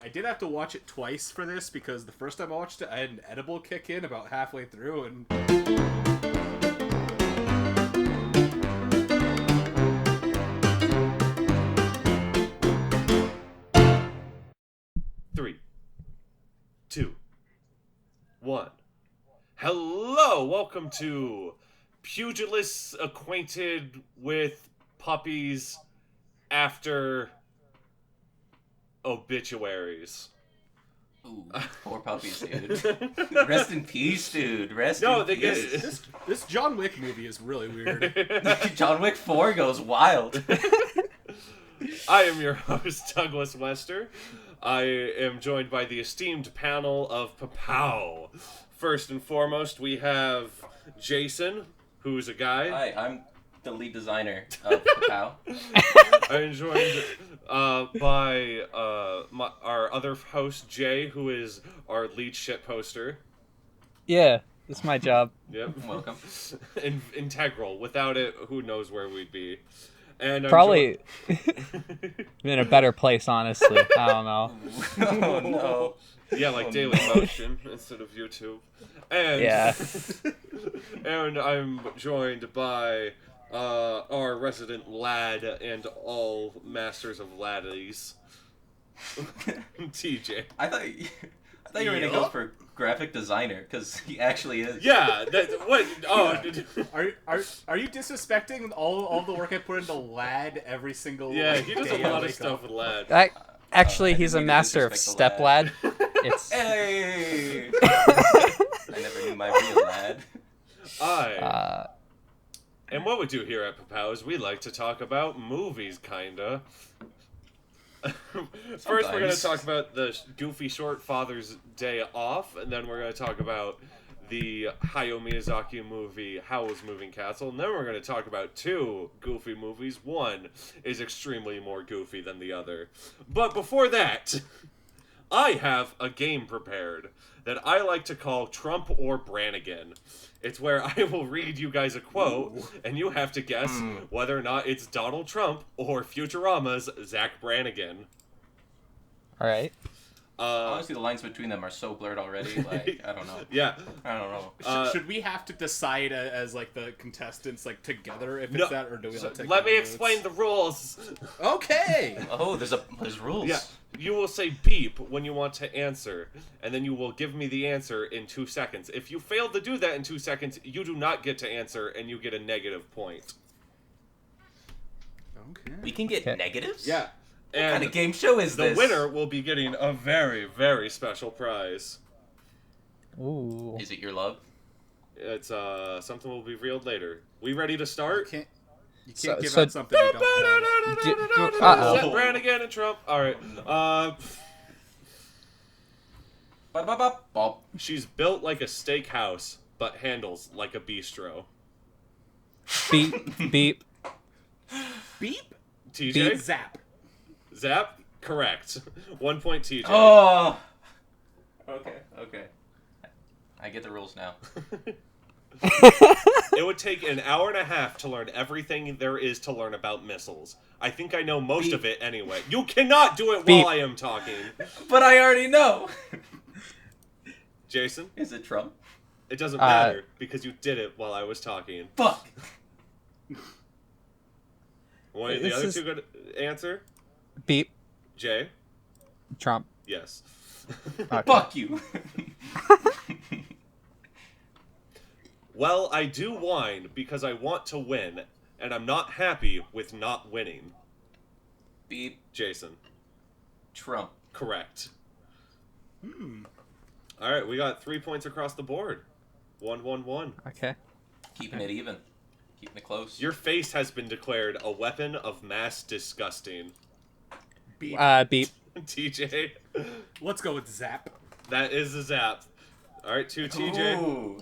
I did have to watch it twice for this because the first time I watched it, I had an edible kick in about halfway through, and 3, 2, 1. Hello, welcome to Pugilists Acquainted with Puppies After Obituaries. Ooh, poor puppies, dude. Rest in peace, dude. Rest No, in they get peace. it. this John Wick movie is really weird. John Wick 4 goes wild. I am your host, Douglas Wester. I am joined by the esteemed panel of PAPAO. First and foremost, we have Jason, who's a guy. Hi, I'm the lead designer of PAPAO. I am joined by our other host, Jay, who is our lead shit poster. Yeah, it's my job. Yep. Welcome. Integral. Without it, who knows where we'd be. And I'm Probably in a better place, honestly. I don't know. Oh, no. Yeah, like Daily Motion instead of YouTube. And Yeah. and I'm joined by our resident lad and all masters of laddies, TJ. I thought you were going to go for graphic designer, because he actually is. Yeah, what? Oh, Are you disrespecting all the work I put into Lad every single yeah, he does a day I lot of wake stuff up? with lad. Actually, I he's a didn't mean to master of disrespect the lad. step lad. It's Hey! I never knew my real lad. And what we do here at PAPAO is we like to talk about movies, kinda. First, we're going to Sometimes. talk about the goofy short Father's Day Off, and then we're going to talk about the Hayao Miyazaki movie Howl's Moving Castle, and then we're going to talk about two goofy movies. One is extremely more goofy than the other. But before that, I have a game prepared that I like to call Trump or Brannigan. It's where I will read you guys a quote, and you have to guess whether or not it's Donald Trump or Futurama's Zach Brannigan. all right. Honestly, the lines between them are so blurred already. Like, I don't know. Yeah. I don't know. Should we have to decide as like the contestants like together if No, it's that, or do we all take let me our explain the votes? rules. Okay. Oh, there's rules. Yeah. You will say beep when you want to answer, and then you will give me the answer in 2 seconds. If you fail to do that in 2 seconds, you do not get to answer, and you get a negative point. Okay. We can get Okay. negatives? Yeah. What And kind of game show is the this? winner will be getting a very, very special prize. Ooh. Is it your love? It's something will be revealed later. We ready to start? You can't give So- out something you don't have. Uh-oh. Zach Brannigan and Trump. All right. Ba-ba-ba-bop. She's built like a steakhouse, but handles like a bistro. Beep, beep. Beep. TJ? Beep. Zap. Zap? Correct. 1 point TJ. Oh! Okay. I get the rules now. It would take an hour and a half to learn everything there is to learn about missiles. I think I know most of it anyway. You cannot do it Beep. while I am talking. But I already know! Jason? Is it Trump? It doesn't matter, because you did it while I was talking. Fuck! One of the This other is- two good answer? Beep. Jay? Trump. Yes. Okay. Fuck you! Well, I do whine because I want to win, and I'm not happy with not winning. Beep. Jason. Trump. Correct. Alright, we got 3 points across the board. 1-1-1. Okay. Keeping it even. Keeping it close. Your face has been declared a weapon of mass disgusting. Beep. Beep. TJ? Let's go with Zap. That is a zap. Alright, 2 TJ. Ooh.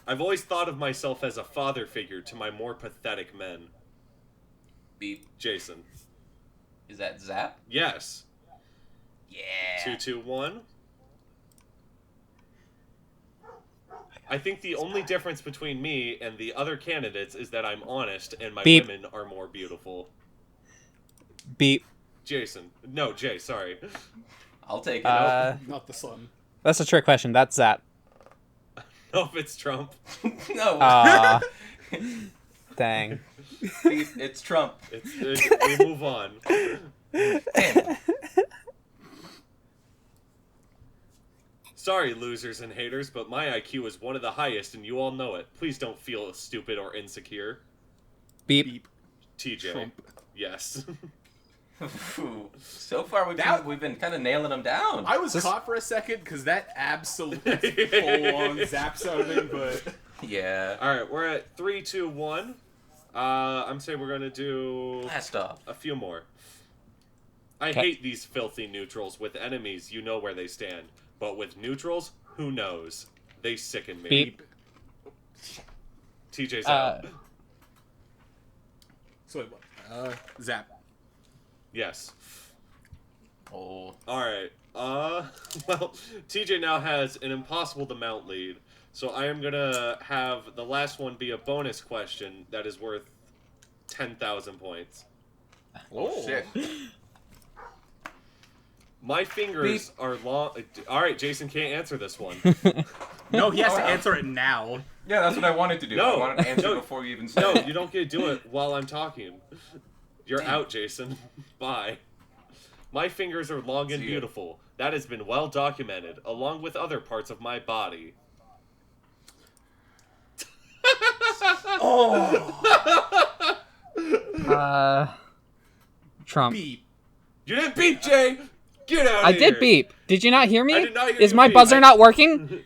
I've always thought of myself as a father figure to my more pathetic men. Beep. Jason. Is that Zap? Yes. Yeah. 2-2-1. I think the only difference between me and the other candidates is that I'm honest and my Beep. women are more beautiful. Beep. Jason. No, Jay, sorry. I'll take it. Not the sun. That's a trick question. That's Zap. Nope, it's Trump. No. Dang. It's Trump. We move on. Damn. Sorry, losers and haters, but my IQ is one of the highest, and you all know it. Please don't feel stupid or insecure. Beep. Beep. TJ. Trump. Yes. So far, we've been kind of nailing them down. I was caught for a second because that absolutely full-on Zap sounding, but... Yeah. Alright, we're at 3, 2, 1. I'm saying we're gonna do Last off. a few more. I hate these filthy neutrals. With enemies, you know where they stand. But with neutrals, who knows? They sicken me. Beep. TJ's out. So wait, what? Zap. Yes. Oh. Alright. Well, TJ now has an impossible to mount lead. So I am gonna have the last one be a bonus question that is worth 10,000 points. Oh, shit. My fingers are long. Alright, Jason can't answer this one. No, he has to answer it now. Yeah, that's what I wanted to do. No. I wanted to answer before you even said No, it. you don't get to do it while I'm talking. You're Damn. out, Jason. Bye. My fingers are long and See ya. beautiful. That has been well documented, along with other parts of my body. Trump. Beep. You didn't beep, Jay! Get out of I here! did beep. Did you not hear me? I did not hear Is you my beep. buzzer not working?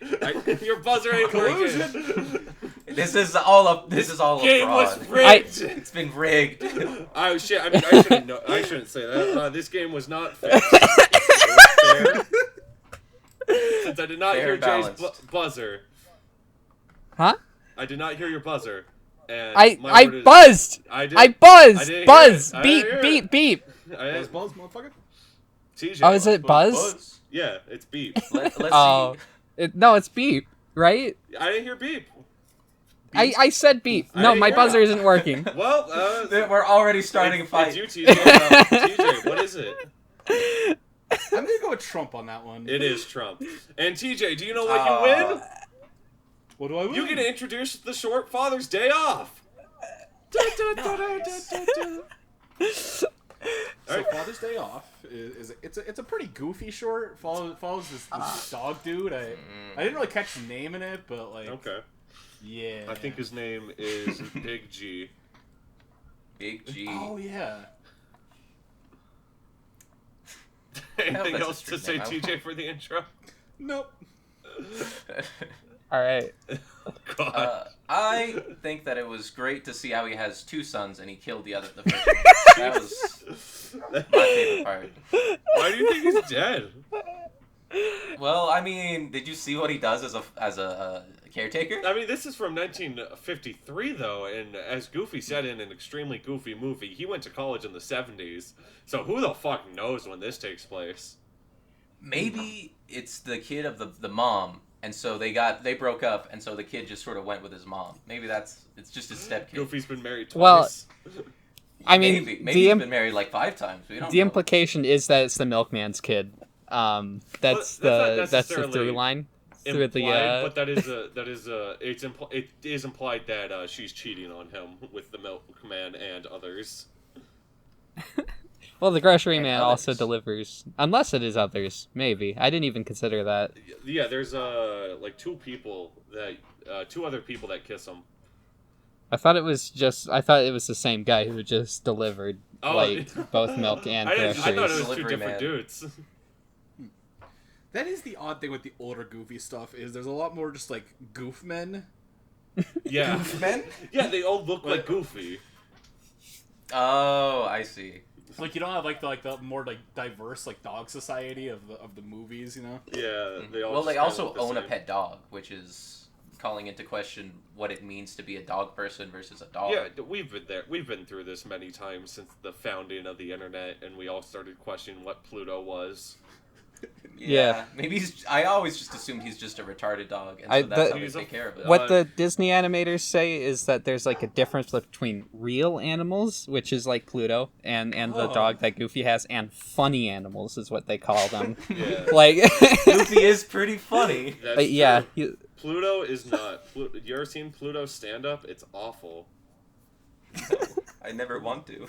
Your buzzer ain't working. This is all a Game fraud. was rigged. It's been rigged. Oh shit! I mean, I shouldn't know. I shouldn't say that. This game was not fixed. It was fair. Since I did not Fair hear balanced. Jay's buzzer, Huh? I did not hear your buzzer. And I my word is- buzzed. I did. I buzzed. didn't Buzz. hear it. I Beep. didn't hear Beep. Beep. Buzz, buzz, motherfucker. TJ. Oh, is it buzz? Yeah, it's beep. Let's Oh, see. no, it's beep, right? I didn't hear beep. I said beep. I No, didn't my hear buzzer it. isn't working. Well, We're already starting a fight. It's you, TJ. TJ, what is it? I'm gonna go with Trump on that one. It is Trump. And TJ, do you know what you win? What do I win? You get to introduce the short Father's Day off. So Father's Day Off it's a pretty goofy short. Follows this dog dude. I didn't really catch the name in it, but like Okay. yeah. I think his name is Big G. Big G. Oh yeah. Anything that's else a to street say, name. TJ, for the intro? Nope. All right. God. I think that it was great to see how he has two sons and he killed the first one. That was my favorite part. Why do you think he's dead? Well, I mean, did you see what he does as a caretaker? I mean, this is from 1953, though, and as Goofy said in an extremely goofy movie, he went to college in the 70s. So who the fuck knows when this takes place? Maybe it's the kid of the mom, and so they broke up, and so the kid just sort of went with his mom. Maybe it's just his step kid. Goofy's been married twice. Well, I mean, maybe he's been married like 5 times. We don't the know. implication is that it's the milkman's kid. That's Well, that's not the necessarily through line. Through implied, but that it is implied that she's cheating on him with the milkman and others. Well, the grocery And man also others. delivers, unless it is others. Maybe I didn't even consider that. Yeah, there's like two other people that kiss him. I thought it was the same guy who just delivered Oh. like both milk and I groceries. thought it was two Delivery different man. dudes. That is the odd thing with the older Goofy stuff is there's a lot more just like goof men. Yeah, Men? yeah, they all look like Goofy. Oh, I see. Like you don't have like the more like diverse like dog society of the movies, you know. Yeah, they all. Well, just they kinda also look the own a same. pet dog, which is calling into question what it means to be a dog person versus a dog. Yeah, we've been there. We've been through this many times since the founding of the internet, and we all started questioning what Pluto was. Yeah. Maybe I always just assumed he's just a retarded dog, and so that's how they take care of it. What the Disney animators say is that there's like a difference between real animals, which is like Pluto, and the dog that Goofy has, and funny animals is what they call them. Yeah. Like Goofy is pretty funny. That's yeah. true. Pluto is not. You ever seen Pluto stand up? It's awful. No, I never want to.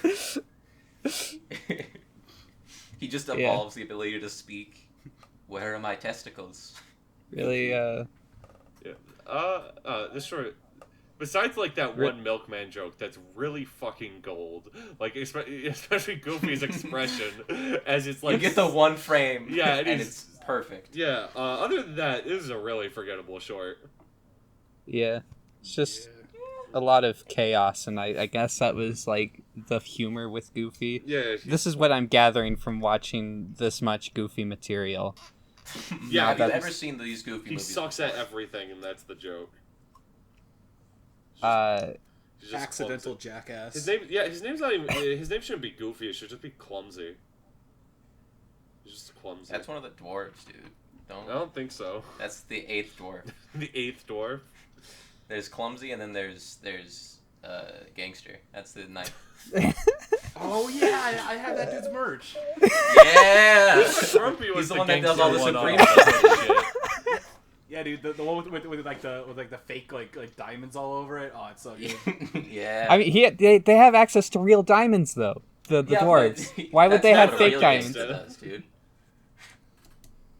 He just evolves the ability to speak. Where are my testicles? Really, Yeah. This short. Besides, like, that one milkman joke, that's really fucking gold. Like, especially Goofy's expression, as it's like... You get the one frame, yeah, and it's perfect. Yeah, other than that, this is a really forgettable short. yeah. It's just a lot of chaos, and I guess that was, like, the humor with Goofy. Yeah. This is what I'm gathering from watching this much Goofy material. Yeah, Have you ever seen these Goofy he movies? He sucks at everything, and that's the joke. Just accidental clumsy. Jackass. His name's not even. His name shouldn't be Goofy. It should just be Clumsy. He's just clumsy. That's one of the dwarves, dude. I don't think so. That's the 8th dwarf. The 8th dwarf. There's Clumsy, and then there's Gangster. That's the 9th. Oh yeah, I have that dude's merch. Yeah, Grumpy was he's the one that does all the Supreme shit. Yeah, dude, the one with the fake like diamonds all over it. Oh, it's so good. Yeah. I mean, they have access to real diamonds though. The dwarves. Why would they have fake diamonds? Does, dude.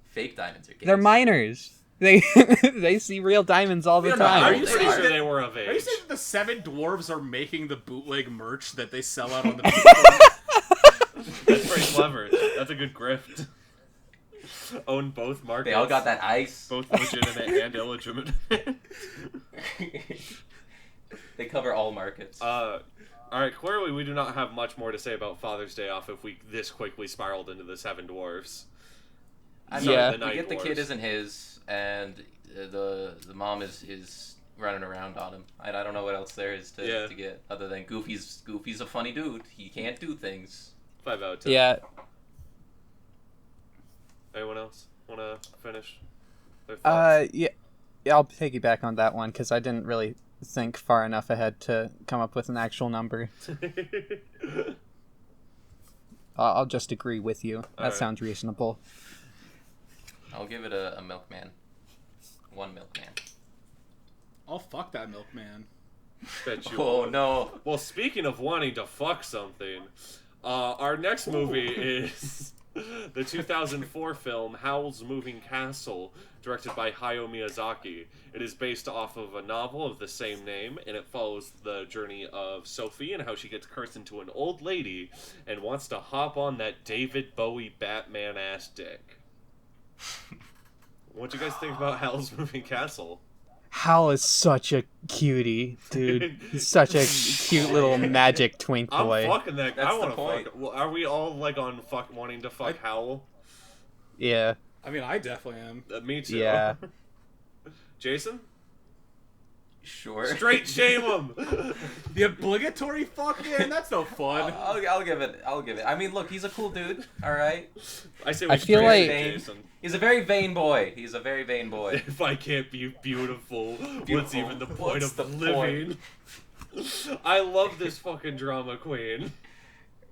Fake diamonds are gangsta. They're minors. They see real diamonds all the time. Are you pretty sure they were of age? Are you saying that the 7 dwarves are making the bootleg merch that they sell out on the That's pretty clever. That's a good grift. Own both markets. They all got that ice. Both legitimate and illegitimate. They cover all markets. Alright, clearly we do not have much more to say about Father's Day Off if we this quickly spiraled into the 7 dwarfs. I mean, yeah. we get the kid isn't his, and the mom is running around on him. I don't know what else there is to get other than Goofy's a funny dude. He can't do things. 5 out of 10. Yeah. Anyone else want to finish their thoughts? Yeah, I'll piggyback on that one because I didn't really think far enough ahead to come up with an actual number. I'll just agree with you. That sounds reasonable. I'll give it a milkman. 1 milkman. Oh, fuck that milkman. Bet you Oh, won't. no. Well, speaking of wanting to fuck something, our next movie is the 2004 film Howl's Moving Castle, directed by Hayao Miyazaki. It is based off of a novel of the same name, and it follows the journey of Sophie and how she gets cursed into an old lady and wants to hop on that David Bowie Batman-ass dick. What do you guys think about Howl's Moving Castle? Howl is such a cutie, dude. He's such a cute little magic twink boy. I'm fucking that guy. That's I want the to point. fuck. Well, are we all like on wanting to fuck Howl? Yeah. I mean, I definitely am. Me too. Yeah. Jason? Sure. Straight shame him. The obligatory fuck, man? That's no fun. I'll give it. I mean, look, he's a cool dude. All right. I say I feel like- Jason. He's a very vain boy. If I can't be beautiful, what's even the point What's of the living? I love this fucking drama queen.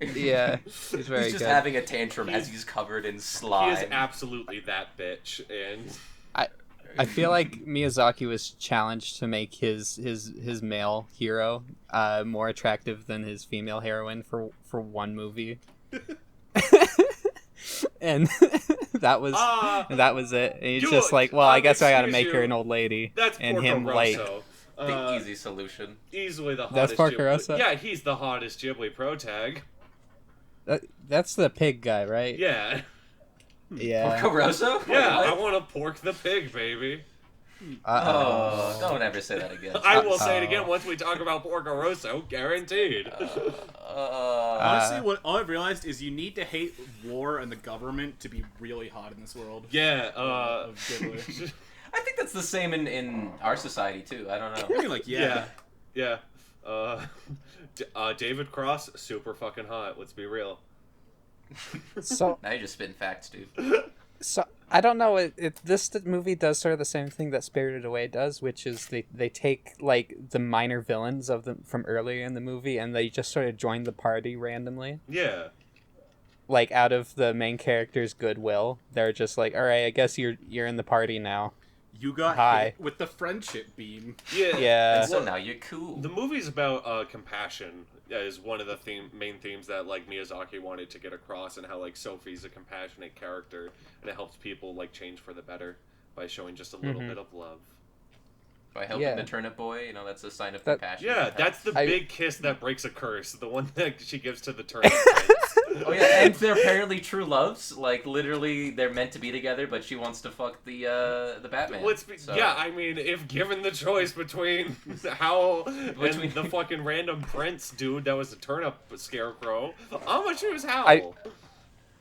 Yeah. He's very He's just good. having a tantrum as he's covered in He slime. is absolutely that bitch, and I feel like Miyazaki was challenged to make his male hero more attractive than his female heroine for one movie. And that was it. And he's just like, well, I guess I gotta make her an old lady. that's and Porco him like, Rosso. The easy solution. Easily the hottest. That's Porco Rosso? Yeah, he's the hottest Ghibli pro tag. that's the pig guy, right? Yeah. Yeah. Porco Rosso? Yeah, I What? want to pork the pig, baby. Oh, don't ever say that again. I will say it again once we talk about Porco Rosso, guaranteed. Honestly, what all I've realized is you need to hate war and the government to be really hot in this world. Yeah, Of Ghibli. I think that's the same in our society too. I don't know. I mean, like, yeah. David Cross, super fucking hot. Let's be real. So Now you're just spitting facts, dude. So I don't know. This movie does sort of the same thing that Spirited Away does, which is they take like the minor villains of them from earlier in the movie, and they just sort of join the party randomly. Yeah. Like out of the main character's goodwill, they're just like, all right, I guess you're in the party now. You got Hi. hit with the friendship beam. Yeah. Yeah. And so now you're cool. The movie's about compassion. Is one of the main themes that like Miyazaki wanted to get across, and how like Sophie's a compassionate character, and it helps people like change for the better by showing just a little bit of love. By helping the turnip boy, that's a sign of compassion. Yeah, that's the big kiss that breaks a curse. The one that she gives to the turnip prince. Oh yeah, and they're apparently true loves. Like literally, they're meant to be together, but she wants to fuck the Batman. Yeah, I mean, if given the choice between Howl and the fucking random prince dude that was a turnip scarecrow, I'm gonna choose Howl.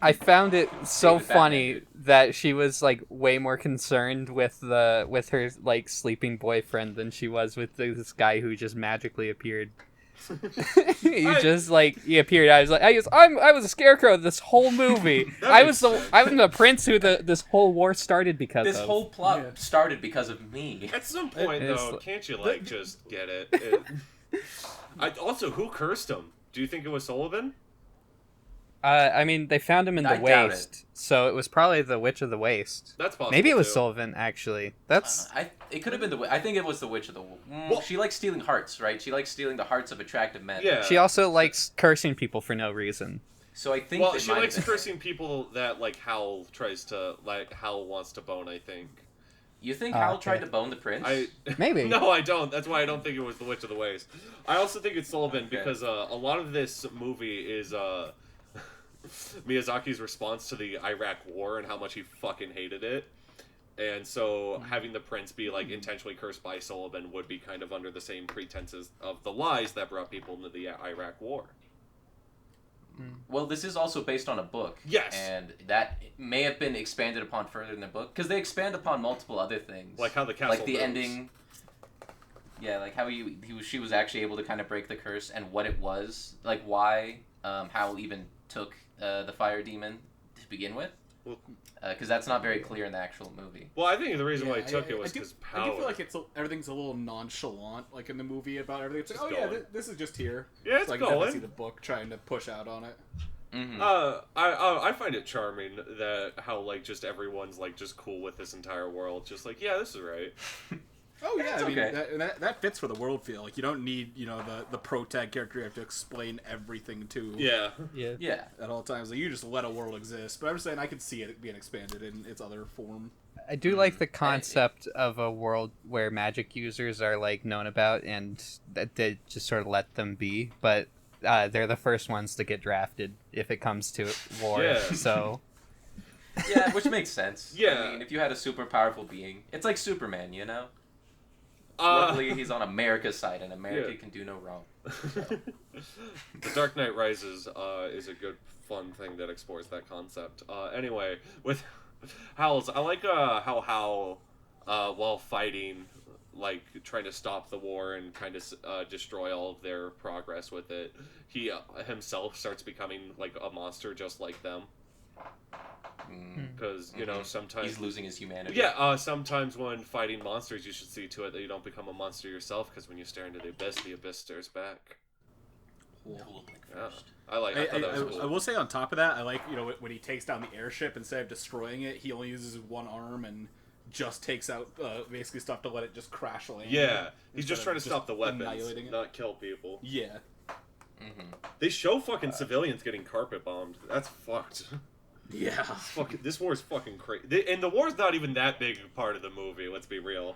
I found it so funny that she was like way more concerned with her like sleeping boyfriend than she was with this guy who just magically appeared. He appeared. I was a scarecrow this whole movie. I'm the prince who this whole war started because this whole plot started because of me. At some point though, can't you like just get it? Also, who cursed him? Do you think it was Sullivan? I mean, they found him in the waste, so it was probably the Witch of the Waste. That's possible. Maybe it was too. Sullivan, actually. That's. It could have been I think it was the Witch of the. Well, she likes stealing hearts, right? She likes stealing the hearts of attractive men. Yeah. She also likes cursing people for no reason. So I think. Well, she likes cursing people that like Howl wants to bone. I think. You think Howl tried to bone the prince? Maybe. No, I don't. That's why I don't think it was the Witch of the Waste. I also think it's Sullivan because a lot of this movie is Miyazaki's response to the Iraq War and how much he fucking hated it. And so having the prince be like intentionally cursed by Sullivan would be kind of under the same pretenses of the lies that brought people into the Iraq War. Well, this is also based on a book. Yes. And that may have been expanded upon further in the book. Because they expand upon multiple other things. Like how the castle Like the ending. Yeah, like how she was actually able to kind of break the curse and what it was. Like why Howl even took the fire demon to begin with. Because that's not very clear in the actual movie. Well, I think the reason why he took it was because power. I do feel like everything's a little nonchalant, like in the movie about everything. It's like, this is just here. Yeah, it's so I can definitely see the book trying to push out on it. Mm-hmm. I find it charming that how like just everyone's like just cool with this entire world, just like this is right. Oh yeah, I mean that fits for the world feel. Like you don't need the protag character you have to explain everything to. Yeah. At all times, like you just let a world exist. But I'm just saying I could see it being expanded in its other form. I do like the concept of a world where magic users are like known about and that they just sort of let them be, but they're the first ones to get drafted if it comes to war. Yeah. So. Yeah, which makes sense. Yeah. I mean, if you had a super powerful being, it's like Superman, Luckily, he's on America's side, and America can do no wrong. The Dark Knight Rises is a good, fun thing that explores that concept. Anyway, with Howl's, I like how Howl, while fighting, like, trying to stop the war and kind of destroy all of their progress with it, he himself starts becoming, like, a monster just like them. Because sometimes he's losing his humanity. Yeah, sometimes when fighting monsters, you should see to it that you don't become a monster yourself. Because when you stare into the abyss stares back. Yeah. I thought that was cool. I will say on top of that, I like when he takes down the airship, instead of destroying it, he only uses one arm and just takes out basically stuff to let it just crash land. Yeah, he's just trying to stop the weapons, not kill people. Yeah. Mm-hmm. They show fucking civilians getting carpet bombed. That's fucked. Yeah. This war is fucking crazy. And the war's not even that big a part of the movie, let's be real.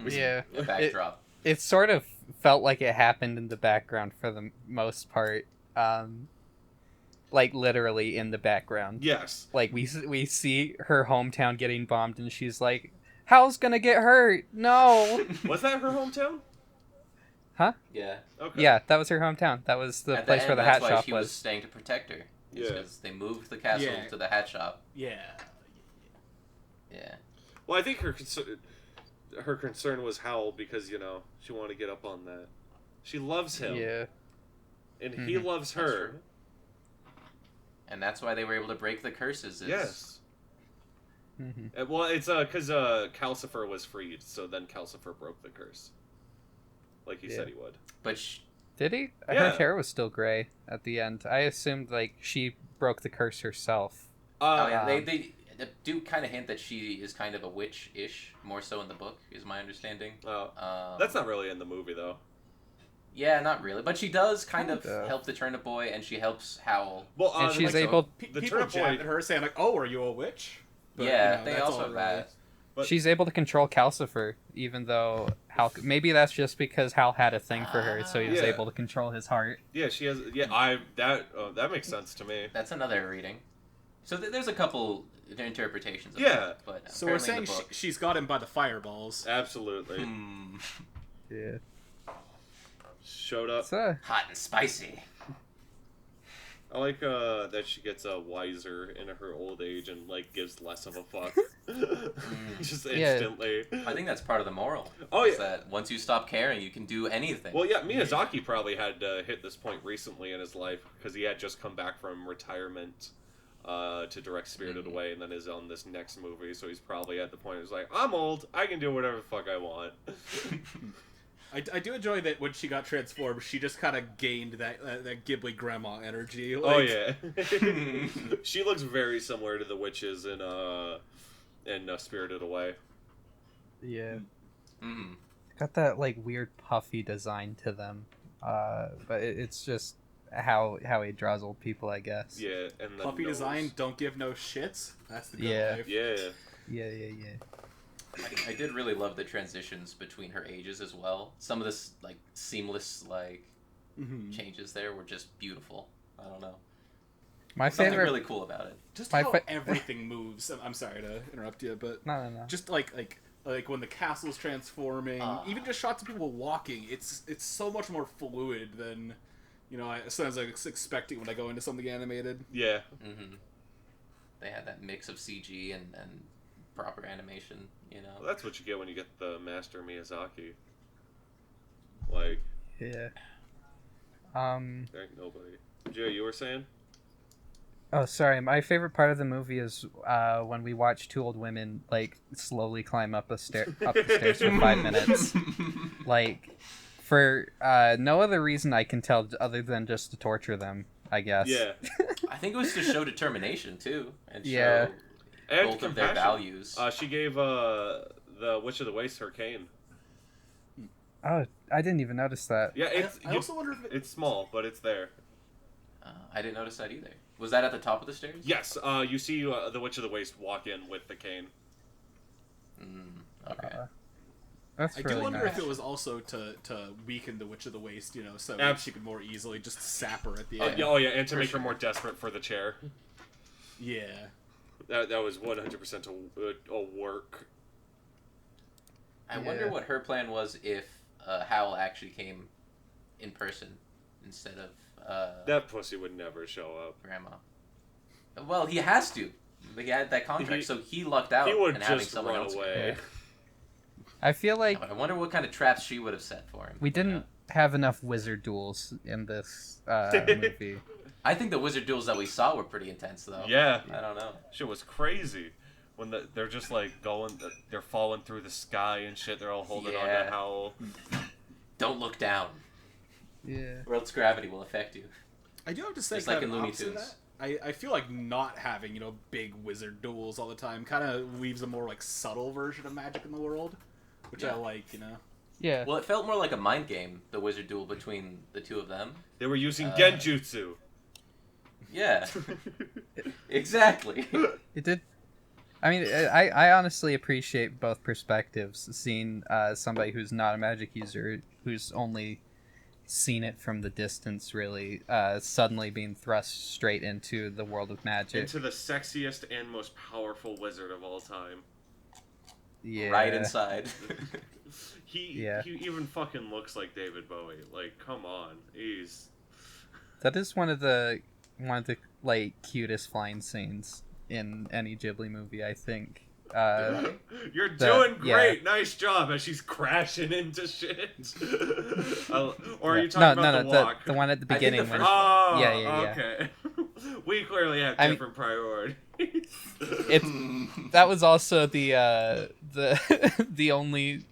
Yeah. The backdrop. It sort of felt like it happened in the background for the most part. Like literally in the background. Yes. Like we see her hometown getting bombed and she's like, Howl's gonna get hurt. No. Was that her hometown? Huh? Yeah. Okay. Yeah, that was her hometown. That was the place where the hat shop she was staying to protect her. Because they moved the castle to the hat shop. Yeah. Yeah. Well, I think her concern was Howl because, she wanted to get up on that. She loves him. Yeah. And he loves her. And that's why they were able to break the curses. Yes. Mm-hmm. Well, it's because Calcifer was freed, so then Calcifer broke the curse, like he said he would. But did he? Yeah. Her hair was still gray at the end. I assumed like she broke the curse herself. they do kind of hint that she is kind of a witch-ish, more so in the book, is my understanding. That's not really in the movie though. Yeah, not really, but she does kind of help the turnip boy, and she helps Howl. Well, and she's able. The people turnip jab boy. at her saying like, "Oh, are you a witch?" But, Yeah, they that's also all have really- that. But- She's able to control Calcifer, even though Hal. Maybe that's just because Hal had a thing for her, so he was Yeah. able to control his heart. Yeah, she has. Yeah, that makes sense to me. That's another reading. So there's a couple interpretations of Yeah. that, but So we're apparently in saying the book, she's got him by the fireballs. Absolutely. Yeah. Showed up. It's a hot and spicy. I like that she gets wiser in her old age and like gives less of a fuck. Just instantly. I think that's part of the moral. Oh, is yeah. that once you stop caring, you can do anything. Well, yeah, Miyazaki probably had hit this point recently in his life because he had just come back from retirement to direct Spirited Away, and then is on this next movie. So he's probably at the point where he's like, I'm old, I can do whatever the fuck I want. I do enjoy that when she got transformed, she just kind of gained that Ghibli grandma energy. Oh yeah, she looks very similar to the witches in Spirited Away. yeah. Mm. Got that like weird puffy design to them, but it's just how he draws old people, I guess. Yeah, and the Puppy nose. design, don't give no shits. That's the good Yeah. life. Yeah. Yeah. I did really love the transitions between her ages as well. Some of this like seamless like changes there were just beautiful. I don't know. My Something favorite. really cool about it. Just My how fa- everything moves. I'm sorry to interrupt you, but No. just like when the castle's transforming, even just shots of people walking, it's so much more fluid than sometimes I was expecting when I go into something animated. Yeah. Mm-hmm. They had that mix of CG and proper animation. Well, that's what you get when you get the master Miyazaki. Like, Yeah. there ain't nobody. Jay, you were saying? Oh, sorry. My favorite part of the movie is when we watch two old women like slowly climb up the stairs for 5 minutes. Like, for no other reason I can tell other than just to torture them, I guess. Yeah. I think it was to show determination too, and show Yeah. And both of their compassion. values. She gave the Witch of the Waste her cane. Oh, I didn't even notice that. Yeah, I also wonder if it's small, but it's there. I didn't notice that either. Was that at the top of the stairs? Yes, you see the Witch of the Waste walk in with the cane. Okay. That's I really do wonder nice. if it was also to weaken the Witch of the Waste, so she could more easily just sap her at the Oh end. yeah, and to For make sure. her more desperate for the chair. Yeah. That was 100% a work. I wonder what her plan was if Howl actually came in person instead of That pussy would never show up. Grandma. Well, he has to. He had that contract, so he lucked out He would and having just someone run else. away. I feel like I wonder what kind of traps she would have set for him. we didn't have enough wizard duels in this movie. I think the wizard duels that we saw were pretty intense, though. Yeah. I don't know. Shit was crazy. When they're just like they're falling through the sky and shit. They're all holding on to Howl. Don't look down, Yeah. or else gravity will affect you. I do have to say, Just kind like of in Looney opposite of Tunes. that, I feel like not having, big wizard duels all the time kind of leaves a more, like, subtle version of magic in the world, which I like, Yeah. Well, it felt more like a mind game, the wizard duel between the two of them. They were using genjutsu. Yeah. Exactly. It did. I mean, I honestly appreciate both perspectives. Seeing somebody who's not a magic user, who's only seen it from the distance, really, suddenly being thrust straight into the world of magic. Into the sexiest and most powerful wizard of all time. Yeah. Right inside. He even fucking looks like David Bowie. Like, come on, That is one of the like cutest flying scenes in any Ghibli movie, I think. You're doing great. yeah. Nice job. As she's crashing into shit. Or are you talking about the walk? the one at the I think beginning. the when, first yeah. Okay. We clearly have different priorities. it's that was also the the only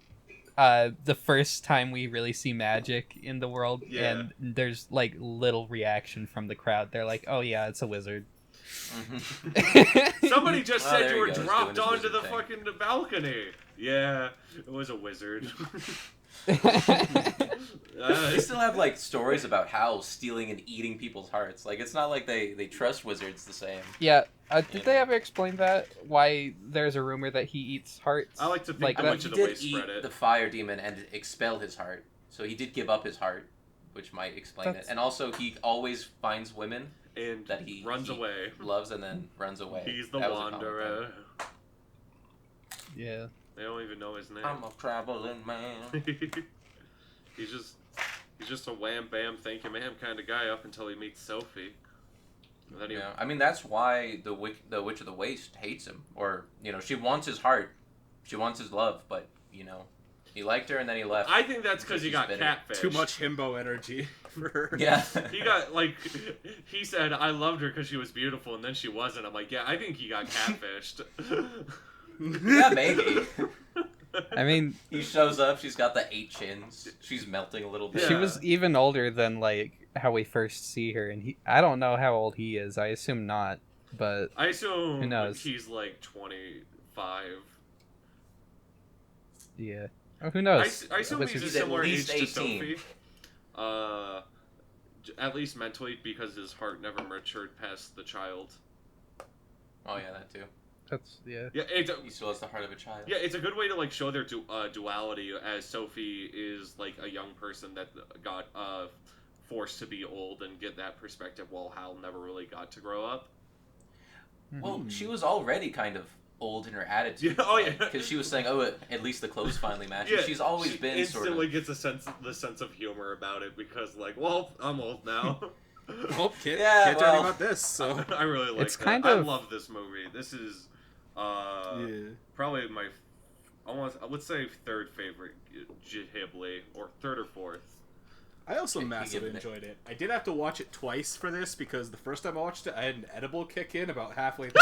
the first time we really see magic in the world, and there's like little reaction from the crowd. They're like, "Oh yeah, it's a wizard." Somebody just said you were go, dropped onto the fucking balcony. Yeah, it was a wizard. They still have like stories about Howl stealing and eating people's hearts. Like it's not like they trust wizards the same. Yeah. Did they ever explain that? Why there's a rumor that he eats hearts? I like to think like how much of the way spread it. The fire demon and expel his heart, so he did give up his heart, which might explain it. And also, he always finds women and that he runs away, loves, and then runs away. He's the wanderer. Yeah. They don't even know his name. I'm a traveling man. He's just a wham bam thank you ma'am kind of guy up until he meets Sophie. And then I mean that's why the Witch of the Waste hates him, or she wants his heart, she wants his love, but he liked her and then he left. I think that's because he got catfished. Too much himbo energy for her. Yeah. He got he said I loved her because she was beautiful and then she wasn't. I'm like, yeah, I think he got catfished. Yeah, maybe. I mean, he shows up. She's got the 8 chins. She's melting a little bit. She was even older than like how we first see her, and I don't know how old he is. I assume not, but I assume who knows? He's like 25. Yeah, who knows? I assume he's a similar age to 18. Sophie. At least mentally, because his heart never matured past the child. Oh yeah, that too. Yeah, he still has the heart of a child. Yeah, it's a good way to like show their duality, as Sophie is like a young person that got forced to be old and get that perspective, while Howl never really got to grow up. Well, she was already kind of old in her attitude. Yeah, oh yeah, because she was saying, "Oh, at least the clothes finally match." Yeah, she's always been instantly gets the sense of humor about it, because like, well, I'm old now. Oh, can't tell you about this. So I really like it's that. kind I of... love this movie. This is probably my, let's say third favorite Ghibli, or third or fourth. I also massively enjoyed it. I did have to watch it twice for this, because the first time I watched it, I had an edible kick in about halfway through.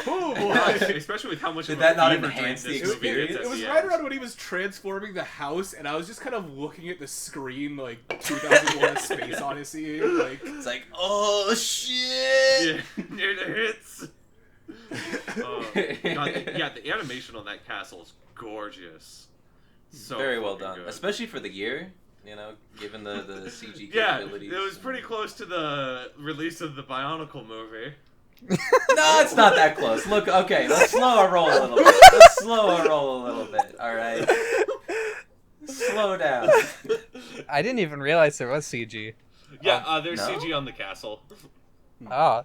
Oh boy! Especially with how much did that not enhance the experience? It was right around when he was transforming the house, and I was just kind of looking at the screen like 2001: A Space Odyssey. Like it's like, oh shit! Yeah, it hits. God, the animation on that castle is gorgeous. So very well done, good. Especially for the year, given the CG yeah, capabilities. it was pretty close to the release of the Bionicle movie. No, it's not that close. Look, okay, let's slow our roll a little bit. All right, slow down. I didn't even realize there was CG. Yeah, there's no? CG on the castle. Oh.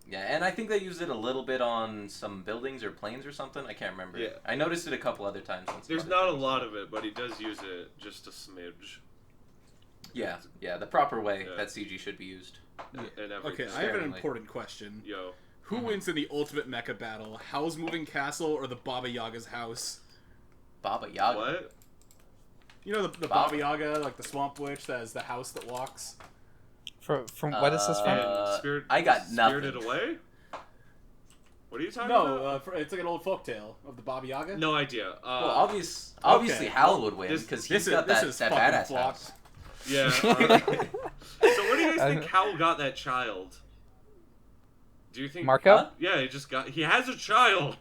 Yeah, and I think they used it a little bit on some buildings or planes or something. I can't remember. Yeah. I noticed it a couple other times. There's not a lot of it, but he does use it just a smidge. Yeah, the proper way that CG should be used. Okay, I have an important question. Yo. Who wins in the ultimate mecha battle? Howl's Moving Castle or the Baba Yaga's house? Baba Yaga? What? You know the Baba Yaga, like the swamp witch that is the house that walks? From what is this from? I got nothing. Spirited Away? What are you talking about? No, it's like an old folktale of the Baba Yaga. No idea. Well, obviously Howl would win, because he's got that badass house. Yeah. So where do you guys think Howl got that child? Do you think Marco? Huh? Yeah, he has a child.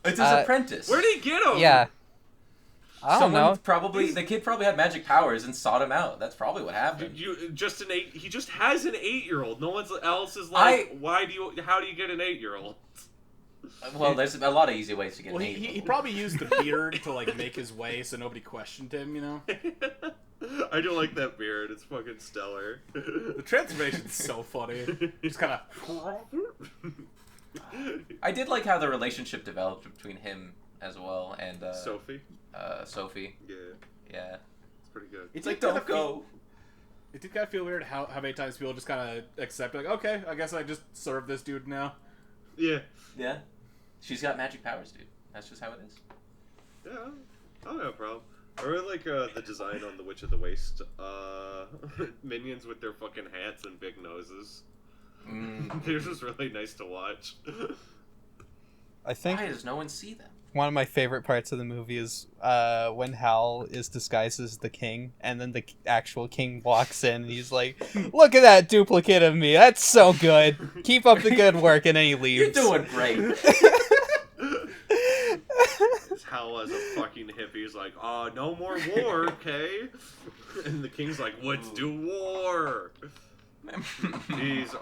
It's his apprentice. Where did he get him? Yeah. I don't know. The kid probably had magic powers and sought him out. That's probably what happened. He just has an 8-year-old. No one else is like, how do you get an 8-year-old? Well, there's a lot of easy ways to get an 8-year-old. He probably used the beard to like make his way so nobody questioned him, I do like that beard. It's fucking stellar. The transformation's so funny. Just kind of. I did like how the relationship developed between him as well and Sophie. Sophie. Yeah. It's pretty good. It's like, don't go. It did kind of feel weird how many times people just kind of accept, like, okay, I guess I just serve this dude now. Yeah. Yeah. She's got magic powers, dude. That's just how it is. Yeah, I don't have a problem. I really like the design on the Witch of the Waste minions with their fucking hats and big noses. Theirs was really nice to watch. I think Why does no one see them? one of my favorite parts of the movie is when Howl is disguised as the king, and then the actual king walks in, and he's like, "Look at that duplicate of me. That's so good. Keep up the good work," and then he leaves. You're doing great. Howl as a fucking hippie. He's like, no more war, okay? And the king's like, let's do war. He's...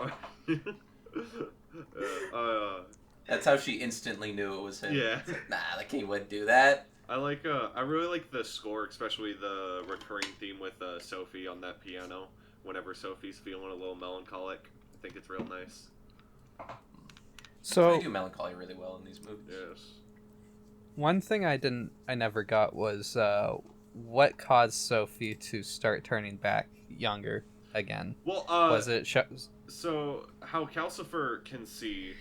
That's how she instantly knew it was him. Yeah. Like, nah, the king wouldn't do that. I really like the score, especially the recurring theme with Sophie on that piano. Whenever Sophie's feeling a little melancholic, I think it's real nice. So They do melancholy really well in these movies. Yes. one thing I never got was what caused Sophie to start turning back younger again. Well, was it so how Calcifer can see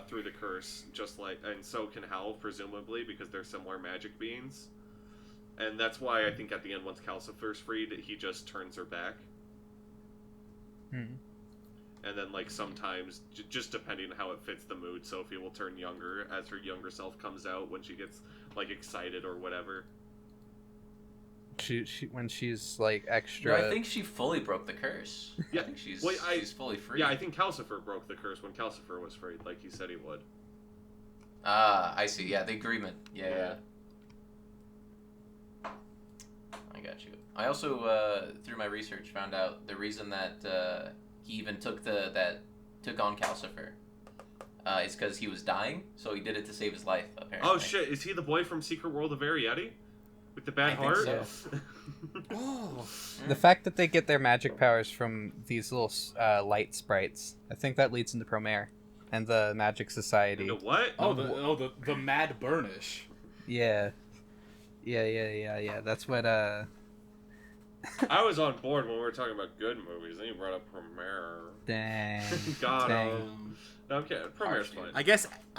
through the curse, just like, and so can Howl, presumably, because they're similar magic beings. And that's why I think at the end, once Calcifer's freed, he just turns her back. Hmm. And then, like, sometimes, just depending on how it fits the mood, Sophie will turn younger as her younger self comes out when she gets, like, excited or whatever. She when she's like No, extra. I think she fully broke the curse. Yeah. I think she's fully free. Yeah, I think Calcifer broke the curse when Calcifer was freed, like he said he would. Ah, I see. Yeah, the agreement. Yeah. I got you. I also, through my research, found out the reason that he even took on Calcifer is because he was dying, so he did it to save his life, apparently. Oh shit, is he the boy from Secret World of Arietti? With the bad I think heart? so. Oh. The fact that they get their magic powers from these little light sprites, I think that leads into Promare and the Magic Society. Into what? The Mad Burnish. Yeah. That's what I was on board when we were talking about good movies, then you brought up Promare. Dang. God, Dang. no, I'm kidding. Promare's fine. I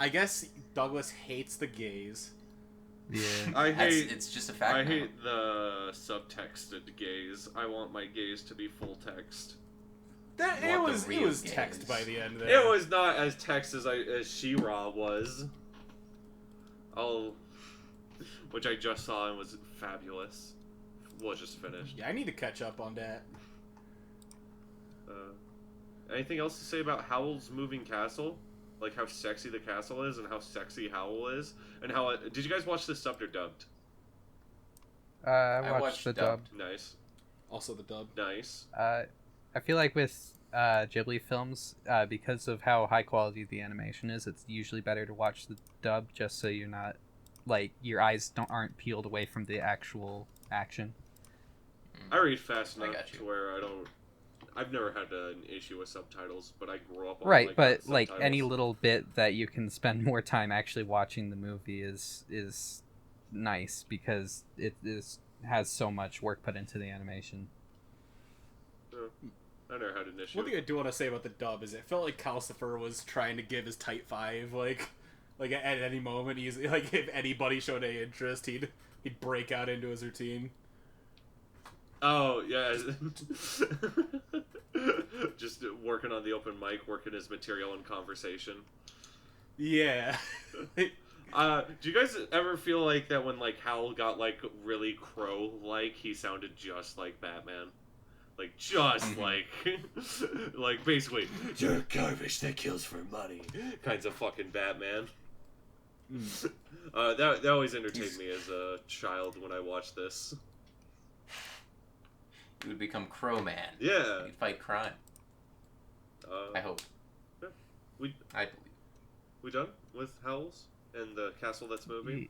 guess Douglas hates the gays. Yeah. It's just a fact. I now. hate the subtexted gays. I want my gays to be full text. It was real text gays. by the end there. It was not as text as She-Ra was. Which I just saw and was fabulous. Was just finished. Yeah, I need to catch up on that. Anything else to say about Howl's moving castle? Like how sexy the castle is and how sexy Howl is? And how... did you guys watch this subbed or dubbed? I watched the dub. dubbed. Nice. Also the dub. Nice. I feel like with Ghibli films, because of how high quality the animation is, it's usually better to watch the dub just so you're not, like, your eyes aren't peeled away from the actual action. I read fast I enough got you. to where I've never had an issue with subtitles, but I grew up on Right, like, but subtitles. like any little bit that you can spend more time actually watching the movie is nice because it has so much work put into the animation. I never had an issue. One thing I do want to say about the dub is it felt like Calcifer was trying to give his Type 5, like at any moment, he's like, if anybody showed any interest, he'd break out into his routine. Oh, yeah. Just working on the open mic, working his material and conversation. Yeah. Do you guys ever feel like that when, like, Howl got, like, really crow-like, he sounded just like Batman? Like, just like... like, basically, you're garbage that kills for money. Kinds of fucking Batman. That always entertained me as a child when I watched this. You would become Crowman. Yeah. You'd fight crime. I hope. Yeah. I believe. We done with Howls and the castle that's moving?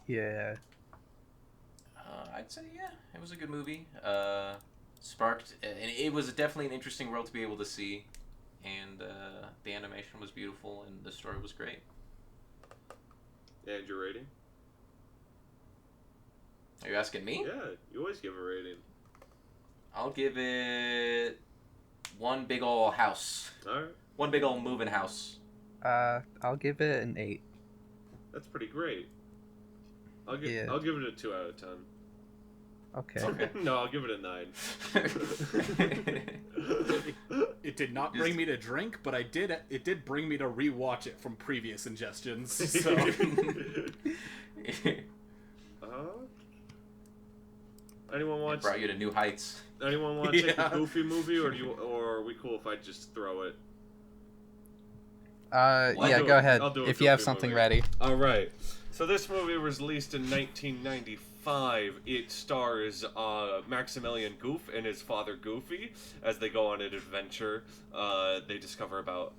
Yeah. I'd say, yeah, it was a good movie. Sparked, and it was definitely an interesting world to be able to see, and the animation was beautiful, and the story was great. And your rating? Are you asking me? Yeah, you always give a rating. I'll give it one big ol' house. Alright. One big ol' moving house. I'll give it an 8. That's pretty great. I'll give it a 2 out of 10. Okay. No, I'll give it a 9. It did not bring me to drink, but it did bring me to rewatch it from previous ingestions. So. Anyone wants? It brought you to new heights. Anyone want to take a Goofy movie, or are we cool if I just throw it? Yeah, go ahead. If you have something ready. All right. So this movie was released in 1995. It stars Maximilian Goof and his father Goofy as they go on an adventure. They discover about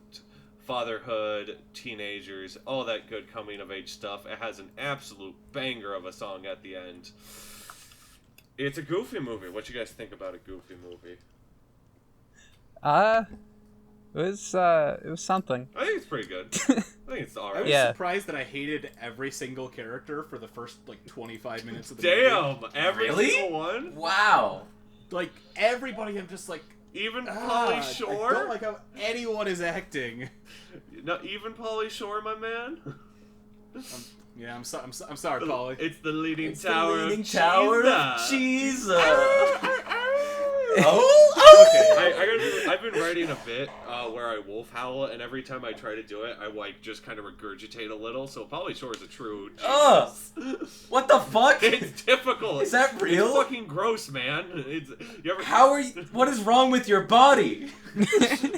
fatherhood, teenagers, all that good coming-of-age stuff. It has an absolute banger of a song at the end. It's a Goofy movie. What you guys think about a Goofy movie? It was something. I think it's pretty good. I think it's alright. I was surprised that I hated every single character for the first 25 minutes of the movie. Damn, every single one. Wow. Like everybody, I'm just like. Even Pauly Shore. I don't like how anyone is acting. Not even Pauly Shore, my man. I'm sorry, Pauly. It's the leaning It's tower the leaning of tower cheese. of cheese. I've been writing a bit where I wolf howl, and every time I try to do it, I just kind of regurgitate a little. So Pauly Shore is a true genius. What the fuck? It's difficult. Is that real? It's fucking gross, man. How are you? What is wrong with your body?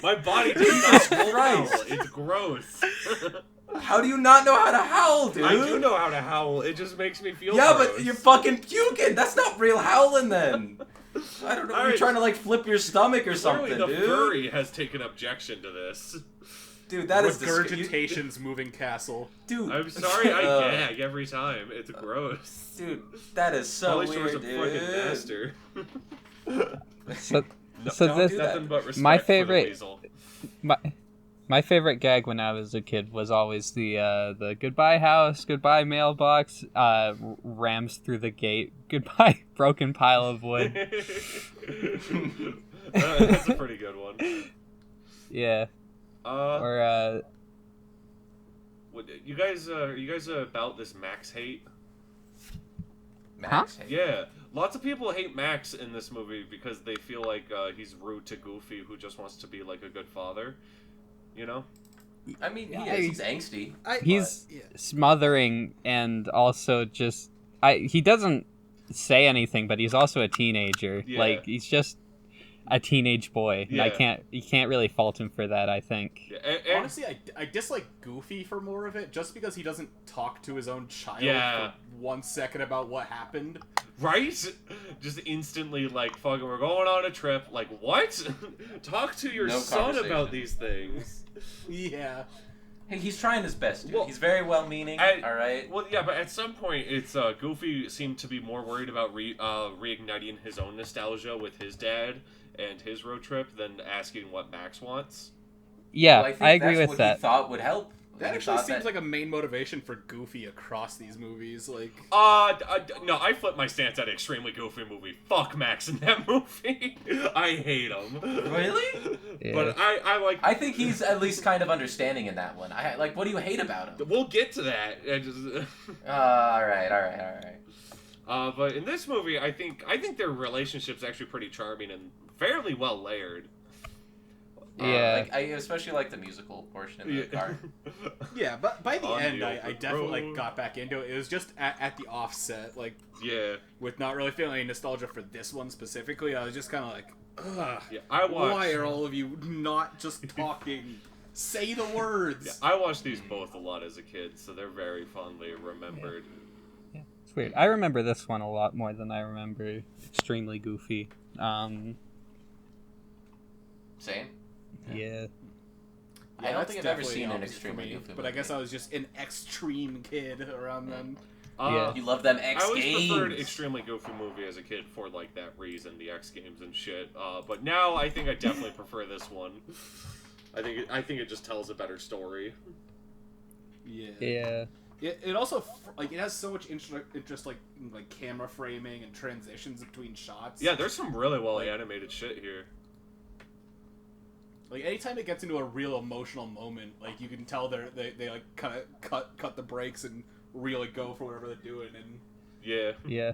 My body does not howl. It's gross. How do you not know how to howl, dude? I do know how to howl. It just makes me feel Yeah, gross. but you're fucking puking. That's not real howling then. I don't know. You're trying to flip your stomach or something, the dude. furry has taken objection to this. Dude, that is regurgitation's moving castle. Dude, I'm sorry, I gag every time. It's gross. Dude, that is so Pauly weird, Shore's a fucking master. So this nothing but respect my for the favorite weasel. my favorite gag when I was a kid was always the goodbye house, goodbye mailbox, rams through the gate, goodbye broken pile of wood. That's a pretty good one. Yeah. Or you guys are you guys about this Max hate? Max hate? Yeah. Lots of people hate Max in this movie because they feel like he's rude to Goofy, who just wants to be like a good father. You know? I mean, he's angsty. He's smothering, and also just he doesn't say anything, but he's also a teenager. Yeah. Like he's just a teenage boy. Yeah. You can't really fault him for that, I think. Yeah, honestly, I dislike Goofy for more of it, just because he doesn't talk to his own child for 1 second about what happened. Right? Just instantly, fucking, we're going on a trip. Like, what? Talk to your son about these things. Yeah. Hey, he's trying his best, dude. Well, he's very well-meaning, alright? Well, yeah, but at some point, it's, Goofy seemed to be more worried about reigniting his own nostalgia with his dad and his road trip than asking what Max wants. Yeah, well, I agree with what that. He thought would help. That actually seems like a main motivation for Goofy across these movies. No, I flip my stance at extremely Goofy movie. Fuck Max in that movie. I hate him. Really? Yeah. But I like. I think he's at least kind of understanding in that one. What do you hate about him? We'll get to that. All right. But in this movie, I think their relationship's actually pretty charming and fairly well layered. Yeah. I especially like the musical portion in the car. Yeah, but by the end, I definitely got back into it. It was just at the offset, with not really feeling any nostalgia for this one specifically. I was just kind of like, ugh. Yeah, why are all of you not just talking? Say the words. Yeah, I watched these both a lot as a kid, so they're very fondly remembered. Yeah. It's weird. I remember this one a lot more than I remember Extremely Goofy. Same. Yeah. I don't think I've ever seen an extremely Goofy but I guess I was just an extreme kid around then. Yeah. You love them X Games. I always preferred Extremely Goofy movie as a kid for that reason, the X Games and shit. But now I think I definitely prefer this one. I think it just tells a better story. Yeah. Yeah. It also it has so much interest like camera framing and transitions between shots. Yeah, there's some really well animated shit here. Anytime it gets into a real emotional moment, you can tell they kind of cut the brakes and really go for whatever they're doing. And yeah.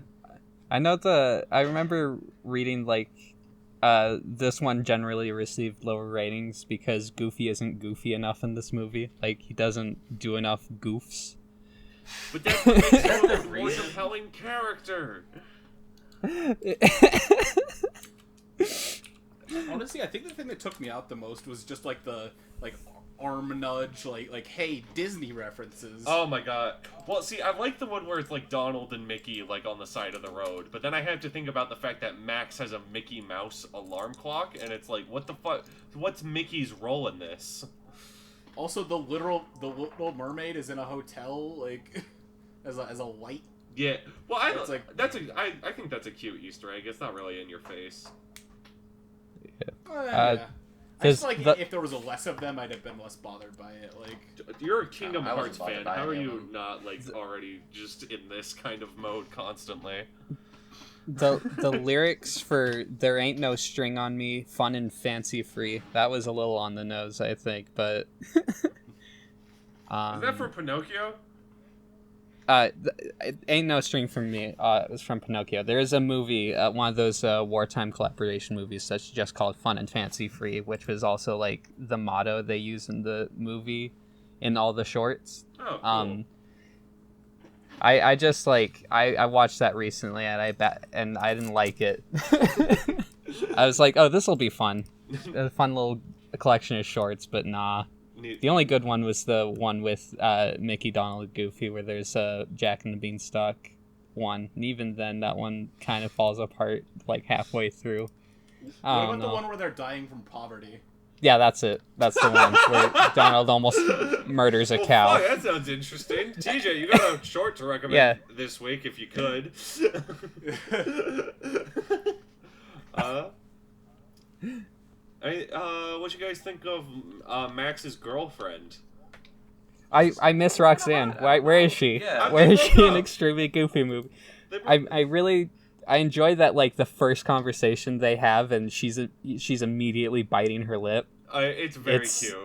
I remember reading like this one generally received lower ratings because Goofy isn't goofy enough in this movie. Like, he doesn't do enough goofs. But that's what makes him a more compelling character. Honestly, I think the thing that took me out the most was just like the arm nudge, like hey, Disney references. Oh my god. Well, see, I like the one where it's like Donald and Mickey like on the side of the road, but then I have to think about the fact that Max has a Mickey Mouse alarm clock, and it's like, what the fuck? What's Mickey's role in this? Also, the Little Mermaid is in a hotel, like as a light. Yeah. Well, I think that's a cute Easter egg. It's not really in your face. Yeah. I just if there was less of them, I'd have been less bothered by it. Like, you're a Kingdom Hearts fan. How are you not already just in this kind of mode constantly? The lyrics for "There Ain't No String on Me," fun and fancy free. That was a little on the nose, I think, but. Is that from Pinocchio? It ain't no string from me. It was from Pinocchio. There is a movie, one of those wartime collaboration movies that's just called Fun and Fancy Free, which was also like the motto they use in the movie, in all the shorts. Oh, cool. I just I watched that recently and I didn't like it. I was like, oh, this will be fun, a fun little collection of shorts, but nah. The only good one was the one with Mickey, Donald, Goofy, where there's Jack and the Beanstalk one. And even then, that one kind of falls apart like halfway through. What about the one where they're dying from poverty? Yeah, that's it. That's the one where Donald almost murders a cow. Oh, that sounds interesting. TJ, you got a short to recommend this week if you could. What you guys think of Max's girlfriend? I miss Roxanne. Where is she? Yeah. Where is she in Extremely Goofy movie? I enjoy that the first conversation they have and she's immediately biting her lip. It's very cute.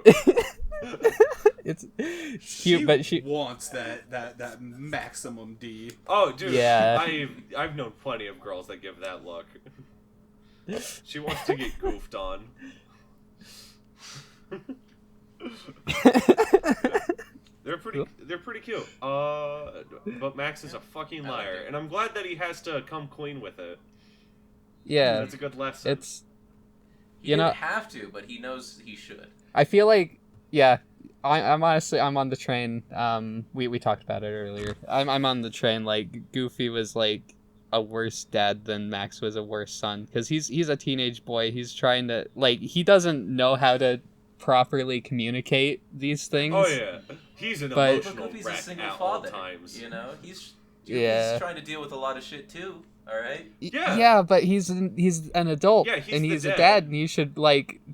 It's cute, but she wants that maximum D. Oh, dude. Yeah. I've known plenty of girls that give that look. She wants to get goofed on. They're pretty cute. But Max is a fucking liar, and I'm glad that he has to come clean with it. Yeah, that's a good lesson. He didn't have to, but he knows he should. I feel like, I'm honestly on the train. We talked about it earlier. I'm on the train. Like, Goofy was like a worse dad than Max was a worse son, because he's a teenage boy. He's trying to he doesn't know how to properly communicate these things. Oh yeah, he's an emotional Goofy's wreck a single at father, all times. You know, he's trying to deal with a lot of shit too. All right. Yeah, but he's an adult, and he's a dad, and you should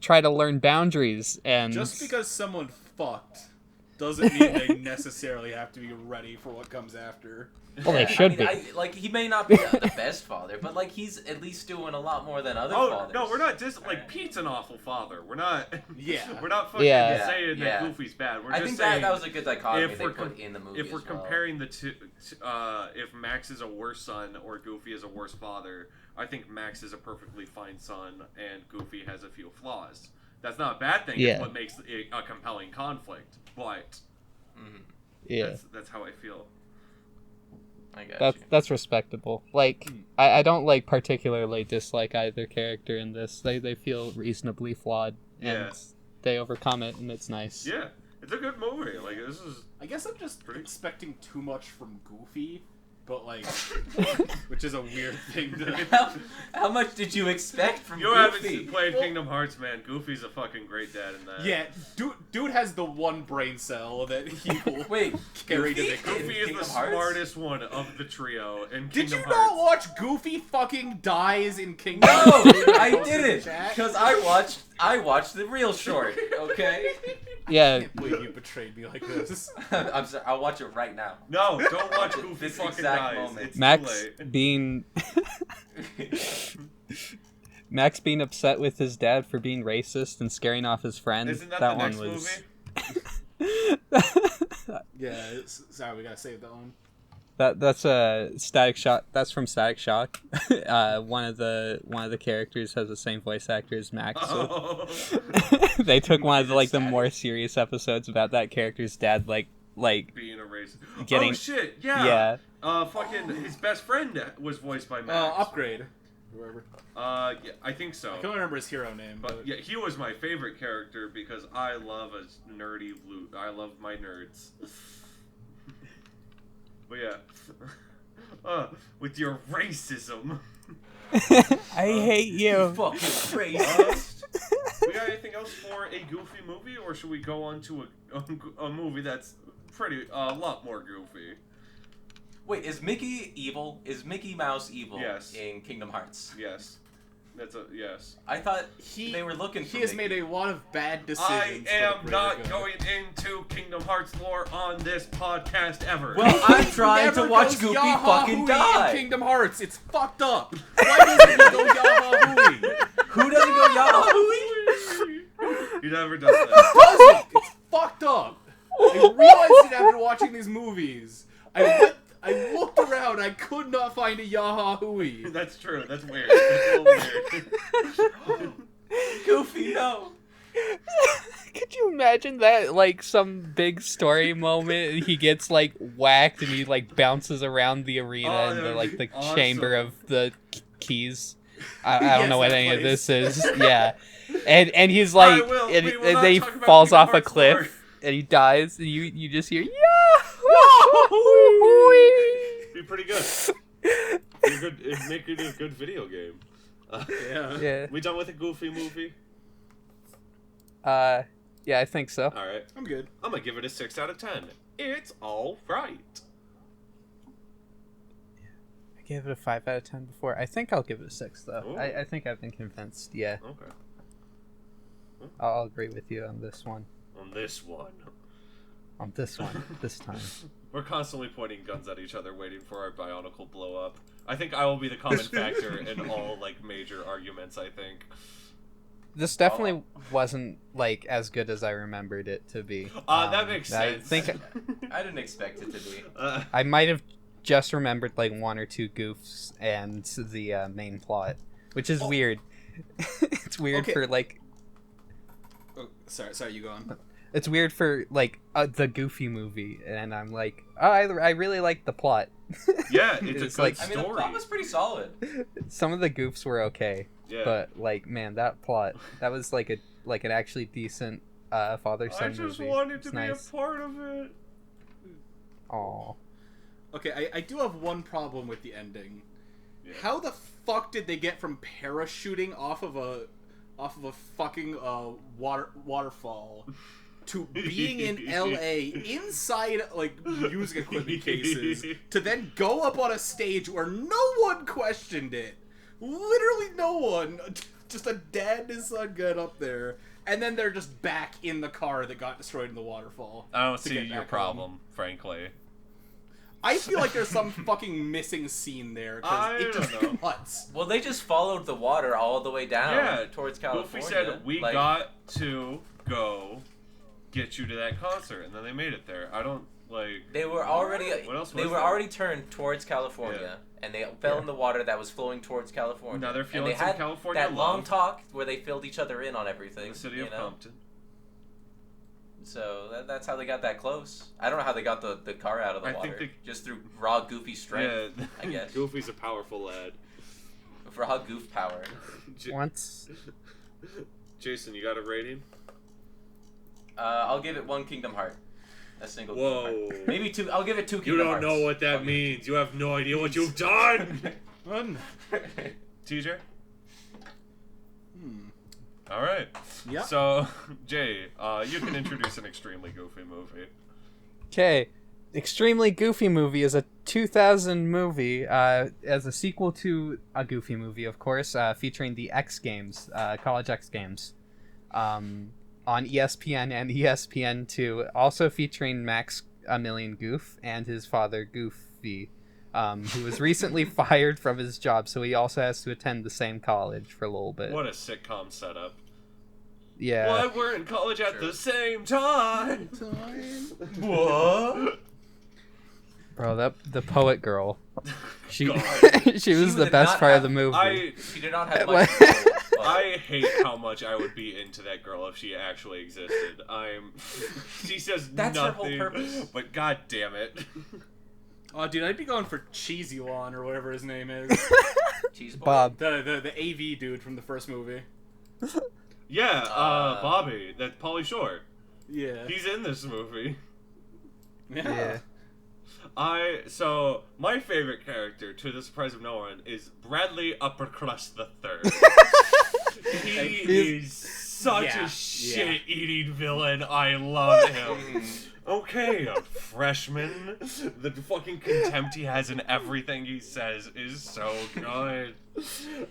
try to learn boundaries. And just because someone fucked doesn't mean they necessarily have to be ready for what comes after. Well, they should be. He may not be the best father, but he's at least doing a lot more than other fathers. No, we're not just Pete's an awful father. We're not. Yeah. We're not fucking saying that Goofy's bad. We're just saying that was a good dichotomy they put in the movie. If we're comparing the two, if Max is a worse son or Goofy is a worse father, I think Max is a perfectly fine son and Goofy has a few flaws. That's not a bad thing. Yeah. It's what makes it a compelling conflict. But that's how I feel. That's respectable. I don't particularly dislike either character in this. They feel reasonably flawed, and they overcome it, and it's nice. Yeah, it's a good movie. This is. I guess I'm just expecting too much from Goofy, but which is a weird thing to. How much did you expect from Goofy? You haven't played Kingdom Hearts, man. Goofy's a fucking great dad in that. Yeah, dude has the one brain cell that he will carry to the Goofy is the smartest one of the trio in Kingdom Hearts. Did you not watch Goofy fucking dies in Kingdom Hearts? No, I didn't, because I watched the real short. Okay. Yeah. I can't believe you betrayed me like this. I'm sorry. I'll watch it right now. No, don't watch Goofy this fucking exact dies. moment. It's Max too late. being Max being upset with his dad for being racist and scaring off his friends. Isn't that the one next was. movie? Yeah, sorry, we gotta save that one. That's a Static Shock. That's from Static Shock. One of the characters has the same voice actor as Max. So they took one of the more serious episodes about that character's dad, like being a racist. Getting, oh shit! Yeah. Fucking his best friend was voiced by Max. Upgrade. Whoever. Yeah, I think so. I can't remember his hero name, but yeah, he was my favorite character because I love a nerdy loot. I love my nerds. But yeah, with your racism. I hate you. Fucking racist. We got anything else for a Goofy movie, or should we go on to a movie that's a lot more goofy? Wait, is Mickey evil? Is Mickey Mouse evil? Yes. In Kingdom Hearts? Yes. That's a yes. I thought they were looking for He has Mickey. made a lot of bad decisions. I am not going into Kingdom Hearts lore on this podcast ever. Well, I'm trying to watch Goofy fucking die. In Kingdom Hearts, it's fucked up. Why doesn't he go Yaha Hui? Who doesn't go Yaha Hui? He never does that. Doesn't. It's fucked up. I realized it after watching these movies. I looked around. I could not find a Yaha Hui. That's true. That's weird. That's a little weird. Goofy, no. Could you imagine that? Some big story moment. He gets whacked and he bounces around the arena in the awesome. chamber of the keys. I don't know what any of this is. Yeah, and he's and he falls off a cliff and he dies. And you just hear be pretty good. It'd make it a good video game. Yeah. We done with a Goofy movie? Yeah, I think so. All right. I'm good. I'm gonna give it a 6 out of 10. It's all right. I gave it a 5 out of 10 before. I think I'll give it a 6 though. I think I've been convinced. Yeah. Okay. I'll agree with you on this one. On this one. On this one. This time. We're constantly pointing guns at each other, waiting for our bionicle blow up. I think I will be the common factor in all major arguments. I think. This definitely wasn't as good as I remembered it to be. That makes sense. I think I didn't expect it to be. I might have just remembered one or two goofs and the main plot, which is weird. It's weird for Oh, sorry, you go on. It's weird for the Goofy movie, and I'm I really like the plot. Yeah, it's a good story. I mean, the plot was pretty solid. Some of the goofs were okay, but man, that plot that was an actually decent father-son movie. I just wanted to be nice. a part of it. Aw. Okay, I do have one problem with the ending. Yeah. How the fuck did they get from parachuting off of a fucking waterfall to being in LA inside music equipment cases to then go up on a stage where no one questioned it? Literally no one. Just a dad and his son got up there, and then they're just back in the car that got destroyed in the waterfall. I don't see your problem, frankly. I feel like there's some fucking missing scene there because it just nuts. Well, they just followed the water all the way down towards California. Goofy said, we got to go get you to that concert, and then they made it there. I don't, They were already... What else was They were there? already turned towards California, and they fell in the water that was flowing towards California. Now they're feeling and they had California that long love. talk where they filled each other in on everything. The city of Compton. So that's how they got that close. I don't know how they got the car out of the water. Just through raw Goofy strength, yeah, I guess. Goofy's a powerful lad. Raw Goof power. Once. Jason, you got a rating? I'll give it 1 Kingdom Heart. A single Whoa. Kingdom Heart. Maybe 2. I'll give it 2 You Kingdom don't Hearts. know what that means. You have no idea what you've done. TJ? All right. Yeah. So, Jay, you can introduce an extremely goofy movie. Okay. Extremely Goofy Movie is a 2000 movie as a sequel to a Goofy movie, of course, featuring the X Games, College X Games, on ESPN and ESPN2, also featuring Max Goof and his father Goofy, who was recently fired from his job, so he also has to attend the same college for a little bit. What a sitcom setup. Yeah. Well, we're in college at the same time. What? Bro, the poet girl. She she was the best part of the movie. She did not have much control, but... I hate how much I would be into that girl if she actually existed. She says That's nothing, her whole purpose. But god damn it. Oh, dude, I'd be going for Cheesy One or whatever his name is. Cheese Bob. The AV dude from the first movie. Yeah, Bobby. That's Pauly Shore. Yeah. He's in this movie. Yeah. So my favorite character, to the surprise of no one, is Bradley Uppercrust III. He is such a shit-eating villain. I love him. Okay, a freshman. The fucking contempt he has in everything he says is so good.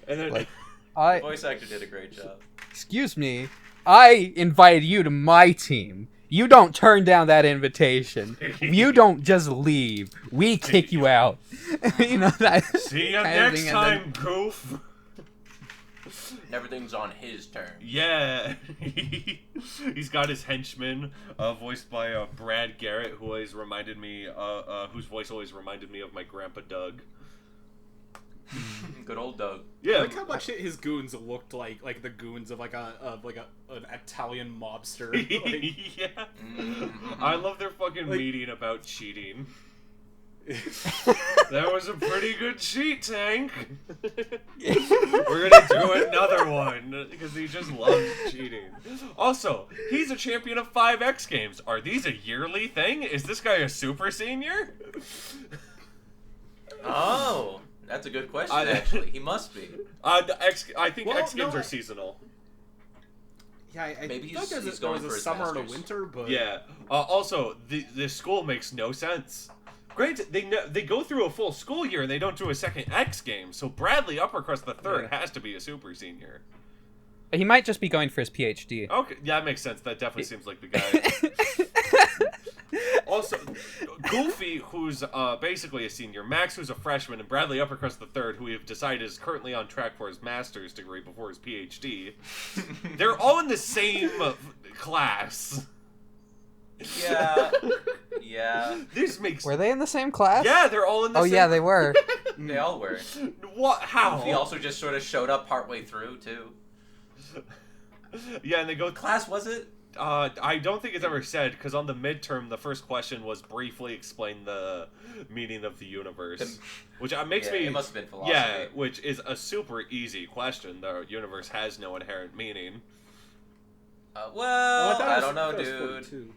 And then the voice actor did a great job. Excuse me, I invited you to my team. You don't turn down that invitation. You don't just leave. We kick you out. You know that. See you next time, goof. Everything's on his turn. Yeah. He's got his henchman, voiced by Brad Garrett, who always reminded me, whose voice always reminded me of my grandpa Doug. Good old Doug. Yeah. I like how much his goons looked like the goons of an Italian mobster. Yeah. Mm-hmm. I love their fucking meeting about cheating. That was a pretty good cheat, Tank. We're gonna do another one because he just loves cheating. Also, he's a champion of 5 X Games. Are these a yearly thing? Is this guy a super senior? Oh. That's a good question, actually. He must be. I think X Games are seasonal. Yeah, maybe he's going there was for a his summer and a masters. winter, but yeah. Also, the school makes no sense. Granted, they go through a full school year and they don't do a second X game, so Bradley Uppercrust III has to be a super senior. He might just be going for his PhD. Okay, yeah, that makes sense. That definitely seems like the guy. Also, Goofy, who's basically a senior, Max, who's a freshman, and Bradley Uppercrust III, who we have decided is currently on track for his master's degree before his PhD. They're all in the same class. Yeah. Yeah. This makes... Were they in the same class? Yeah, they're all in the same... Oh, yeah, they were. They all were. What? How? He also just sort of showed up partway through, too. Yeah, and they go... Class, was it? I don't think it's ever said, because on the midterm, the first question was briefly explain the meaning of the universe. Which makes me... It must have been philosophy. Yeah, which is a super easy question. The universe has no inherent meaning. I don't know, dude.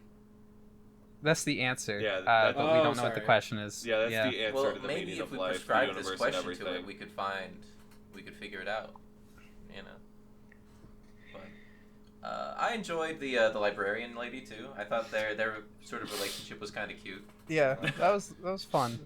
That's the answer. Yeah, but we don't know what the question is. Yeah, that's the answer to the meaning of life, the universe, and everything. To it, we could figure it out. You know. But I enjoyed the librarian lady too. I thought their sort of relationship was kind of cute. Yeah, that was fun.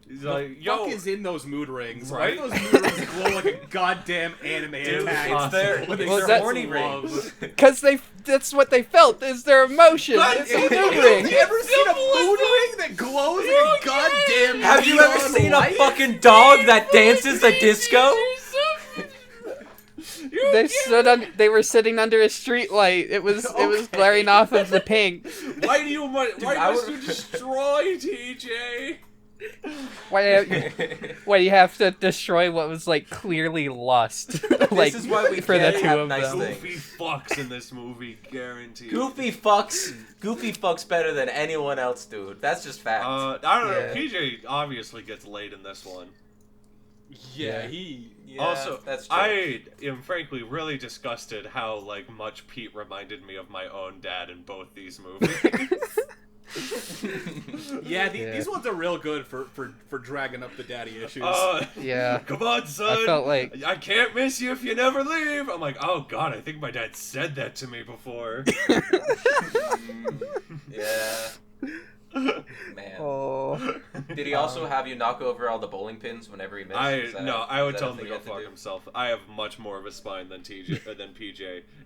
He's like, yo, fuck is in those mood rings? Right? Why do those mood rings glow like a goddamn anime attack? It's their horny rings. Because that's what they felt, is their emotion. It's a mood ring. Have you ever seen a mood ring that glows like a goddamn... Have you ever seen a fucking dog that dances the disco? They were sitting under a street light. It was glaring off of the pink. Why must you destroy TJ? Why do you have to destroy what was like clearly lust? Like, this is why we for the two of nice them. Goofy fucks in this movie, guaranteed. Goofy fucks better than anyone else, dude. That's just fact. I don't know. PJ obviously gets laid in this one. Yeah. Also, that's true. I am frankly really disgusted how much Pete reminded me of my own dad in both these movies. These ones are real good for dragging up the daddy issues. Yeah. Come on, son. I felt like I can't miss you if you never leave. I'm like, oh god, I think my dad said that to me before. Yeah. Man. Oh. Did he also have you knock over all the bowling pins whenever he missed? I would tell him to go fuck himself. I have much more of a spine than PJ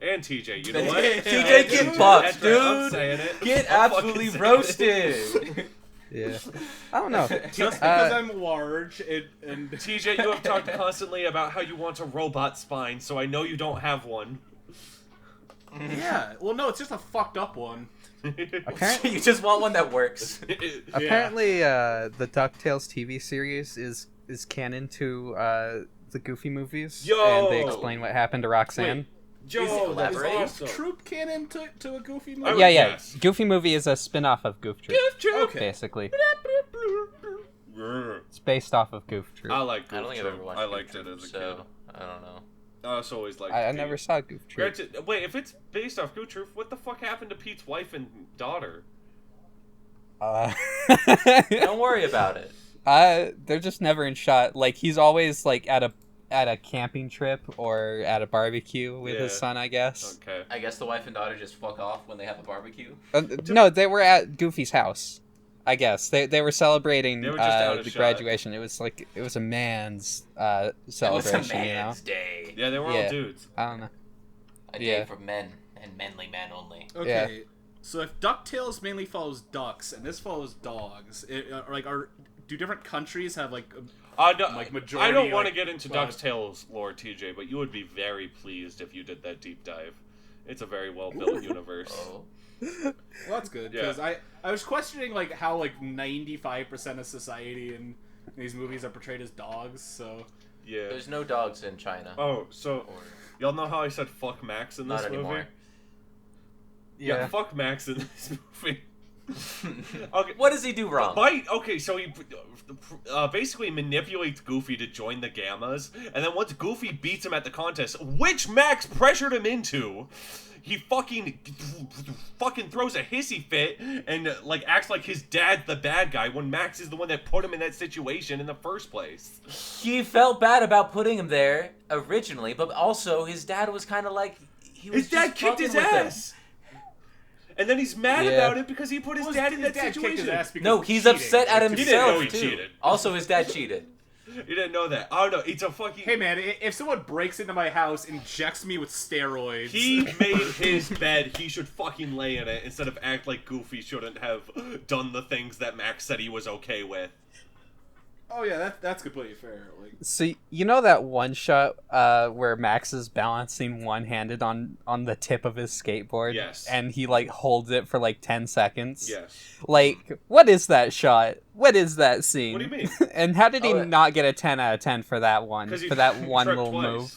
and TJ. You know what? TJ get bucked, dude. I'm saying it. Get absolutely roasted. Yeah. I don't know. Just because I'm large and TJ, you have talked constantly about how you want a robot spine, so I know you don't have one. Yeah. Well, no, it's just a fucked up one. Apparently, you just want one that works. Apparently, the DuckTales TV series is canon to the Goofy movies. And they explain what happened to Roxanne. Wait. Joe, Is awesome. Troop canon to a Goofy movie? Yeah. Yes. Goofy movie is a spin-off of Goof Troop. Goof Troop! Okay. Basically. It's based off of Goof Troop. I like Goof I don't think Troop. I've ever watched I liked Goof it Troop, as a so kid. I don't know. I also always liked I Pete. never saw Goof Troop. Granted, wait, if it's based off Goof Troop, what the fuck happened to Pete's wife and daughter? Don't worry about it. They're just never in shot. Like, he's always like at a camping trip or at a barbecue with his son, I guess. Okay. I guess the wife and daughter just fuck off when they have a barbecue. No, they were at Goofy's house. I guess they were celebrating They were just out of the shot. graduation. It was a man's celebration. It was a man's day. Yeah, they were all dudes. I don't know. A day for men and manly men only. Okay. Yeah. So if DuckTales mainly follows ducks and this follows dogs, do different countries have like majority? I don't want to get into DuckTales lore, TJ, but you would be very pleased if you did that deep dive. It's a very well built universe. Oh. Well, that's good because I was questioning like how like 95% of society in these movies are portrayed as dogs. So yeah, there's no dogs in China. Oh, so y'all know how I said fuck Max in this Not movie? anymore. Yeah, fuck Max in this movie. Okay. What does he do wrong? So he basically manipulates Goofy to join the Gammas, and then once Goofy beats him at the contest, which Max pressured him into, he fucking throws a hissy fit and like acts like his dad's the bad guy when Max is the one that put him in that situation in the first place. He felt bad about putting him there originally, but also his dad was kind of like his dad kicked his ass. And then he's mad about it because he put his dad in that situation. No, he's upset at himself, he didn't know he too. cheated. Also, his dad cheated. You didn't know that. Oh, no, it's a fucking... Hey, man, if someone breaks into my house, injects me with steroids... He made his bed, he should fucking lay in it instead of act like Goofy shouldn't have done the things that Max said he was okay with. Oh, yeah, that's completely fair. Like... So, you know that one shot where Max is balancing one-handed on the tip of his skateboard? Yes. And he, like, holds it for, like, 10 seconds? Yes. Like, what is that shot? What is that scene? What do you mean? And how did he not get a 10 out of 10 for that one? For that one little move?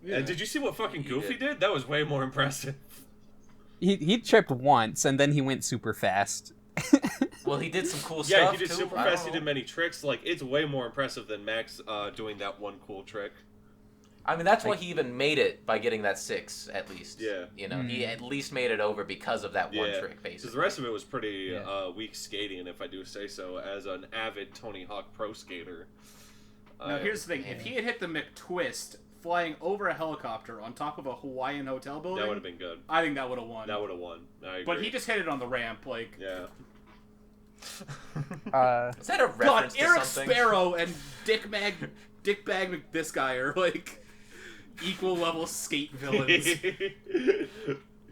Yeah. And did you see what fucking Goofy did? That was way more impressive. He tripped once, and then he went super fast. Well, he did some cool stuff. Yeah, he did super fast. He did many tricks. Like, it's way more impressive than Max doing that one cool trick. I mean, that's why he even made it by getting that 6, at least. Yeah. You know, he at least made it over because of that one trick, basically. Because the rest of it was pretty weak skating, if I do say so, as an avid Tony Hawk pro skater. Now, here's the thing. If he had hit the McTwist flying over a helicopter on top of a Hawaiian hotel building... That would have been good. I think that would have won. That would have won. I agree. But he just hit it on the ramp, like... Yeah. Is that a reference to Eric something? Sparrow and Dickbag this guy are, like, equal level skate villains.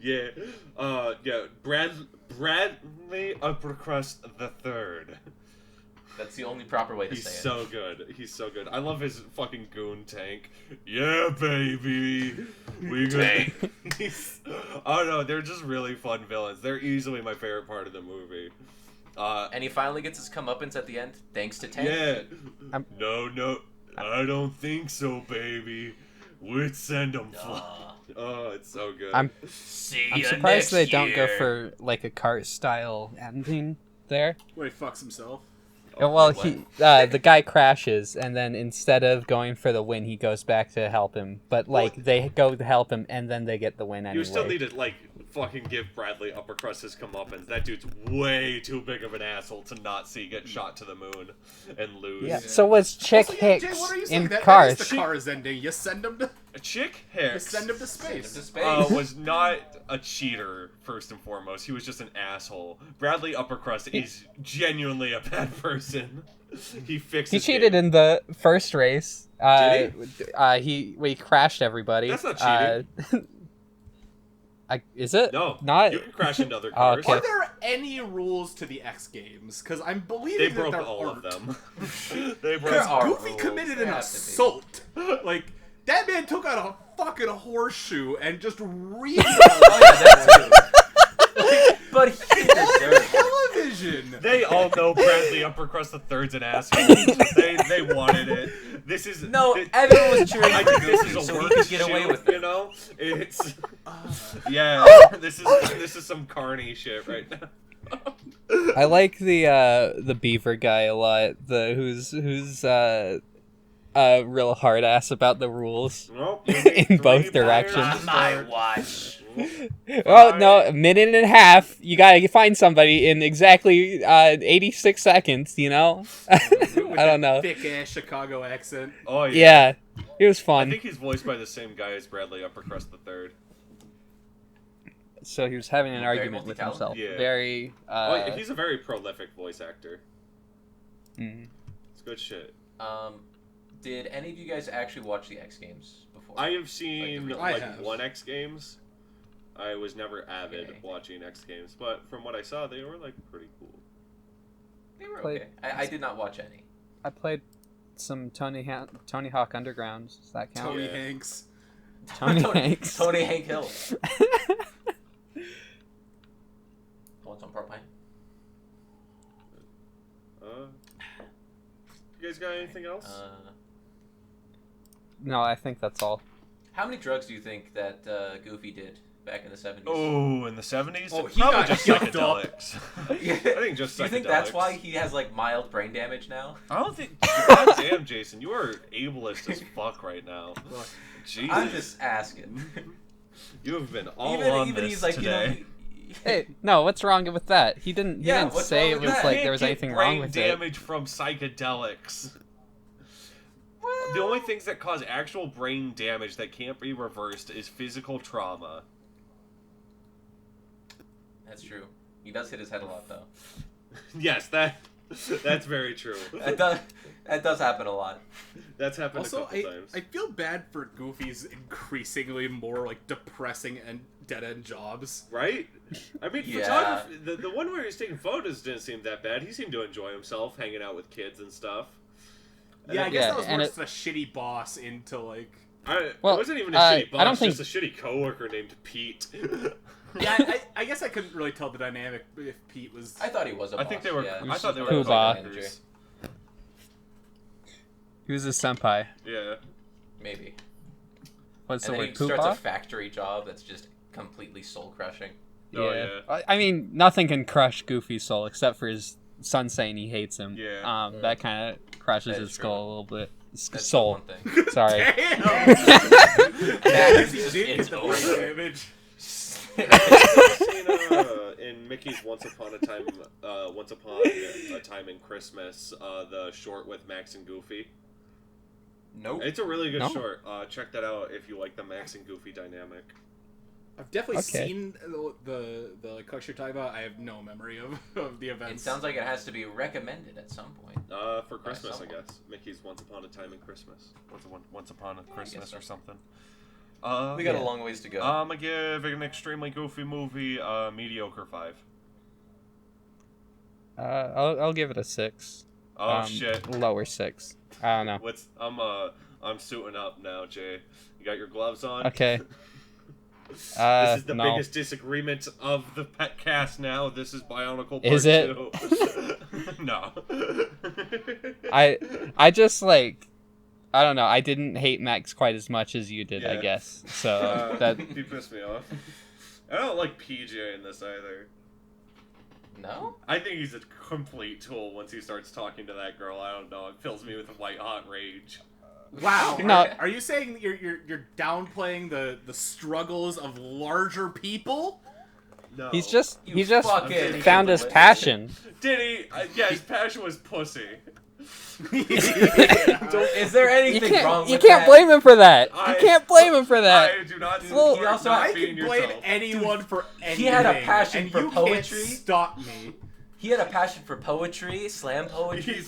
Yeah. Bradley Uppercrust the Third. That's the only proper way to say it. He's so good. He's so good. I love his fucking goon tank. Yeah, baby. We tank. Oh no, they're just really fun villains. They're easily my favorite part of the movie. And he finally gets his comeuppance at the end, thanks to Tank. Yeah. No, I don't think so, baby. We'd send them fly. Oh, it's so good. I'm surprised they don't go year. for like a cart style ending there. Where he fucks himself. Well, the guy crashes, and then instead of going for the win, he goes back to help him. But like they go to help him, and then they get the win anyway. You still need to like fucking give Bradley Uppercrust his comeuppance. That dude's way too big of an asshole to not see get shot to the moon and lose. Yeah. So was Chick Hicks Jay, what are you in saying? That Cars? is the Cars ending. You send him to... Chick Hicks. You send him to space. Was not a cheater, first and foremost. He was just an asshole. Bradley Uppercrust is genuinely a bad person. He fixed. He cheated in the first race. Did he? He crashed everybody. That's not cheating. Is it? No. Not. You can crash into other cars. Are there any rules to the X Games? Because I'm believing They that broke there all aren't. of them. They broke. There are Goofy rules. committed an There has to assault. Like, that man took out a fucking horseshoe and just reamed Oh, yeah, that's true. But he deserved television. They all know Bradley Uppercrust III's an asshole. They wanted it. This is everyone was cheering for Goofy, so he could get away with it. You know, it's This is some carny shit right now. I like the beaver guy a lot. Who's real hard ass about the rules in both directions. On my watch. Oh no, a minute and a half. You gotta find somebody in exactly 86 seconds. You know, I don't know. Thick ass Chicago accent. Oh yeah. Yeah, it was fun. I think he's voiced by the same guy as Bradley Uppercrust III. So he was having an argument with himself. Yeah. Very. He's a very prolific voice actor. Mm. It's good shit. Did any of you guys actually watch the X Games before? I have seen one X Games. I was never avid watching X Games, but from what I saw, they were like pretty cool. They were okay. I did not watch any. I played some Tony Hawk Underground. Does that count? Tony Hanks. Tony Hanks. Tony Hank Hill. What's on propane? You guys got anything else? No, I think that's all. How many drugs do you think that Goofy did back in the 70s? Oh, in the 70s? Oh, he probably got just yucked psychedelics. I think just psychedelics. Do you think that's why he has like mild brain damage now? I don't think. God damn, Jason, you are ableist as fuck right now. Jesus. I'm just asking. You have been on this he's like, today. Hey, no, what's wrong with that? He didn't say it was like there was anything wrong with it. Brain damage from psychedelics. The only things that cause actual brain damage that can't be reversed is physical trauma. That's true. He does hit his head a lot, though. Yes, that's very true. That does happen a lot. That's happened a couple times. I feel bad for Goofy's increasingly more like depressing and dead-end jobs. Right? I mean, photography. The one where he's taking photos didn't seem that bad. He seemed to enjoy himself, hanging out with kids and stuff. Yeah, I guess that was more just a shitty boss into like. It wasn't even a shitty boss. Just a shitty coworker named Pete. Yeah, I guess I couldn't really tell the dynamic if Pete was. I thought he was a boss. I think they were. Yeah. I thought they were coworkers. He was a senpai. Yeah. Maybe. What's the word? He starts a factory job that's just completely soul crushing. Oh yeah. I mean, nothing can crush Goofy's soul except for his son saying he hates him. Yeah. That kind of crushes his skull a little bit. That's soul. One thing. Sorry. Damn. He did the brain damage. In Mickey's Once Upon a Time in Christmas, the short with Max and Goofy. Nope. It's a really good short. Check that out if you like the Max and Goofy dynamic. I've definitely seen the like clips you're talking about. I have no memory of the events. It sounds like it has to be recommended at some point. For Christmas, I guess. Mickey's Once Upon a Time in Christmas. Once Upon a Christmas or something. We got a long ways to go. I'm gonna give an extremely goofy movie mediocre 5. I'll give it a 6. Oh shit. Lower 6. I don't know. I'm suiting up now, Jay. You got your gloves on? Okay. This is the biggest disagreement of the pet cast now. This is Bionicle Part 2. Is it? No. I just like, I don't know. I didn't hate Max quite as much as you did, I guess. So he pissed me off. I don't like PJ in this either. No? I think he's a complete tool once he starts talking to that girl. I don't know. It fills me with white hot rage. Wow. No. Are you saying that you're downplaying the struggles of larger people? No. He just found his passion. Did he? Yeah, his passion was pussy. Is there anything wrong with that? You can't blame him for that. You can't blame him for that. I do not Well, I can blame anyone for anything. He had a passion for poetry. Can't stop me. He had a passion for poetry, slam poetry.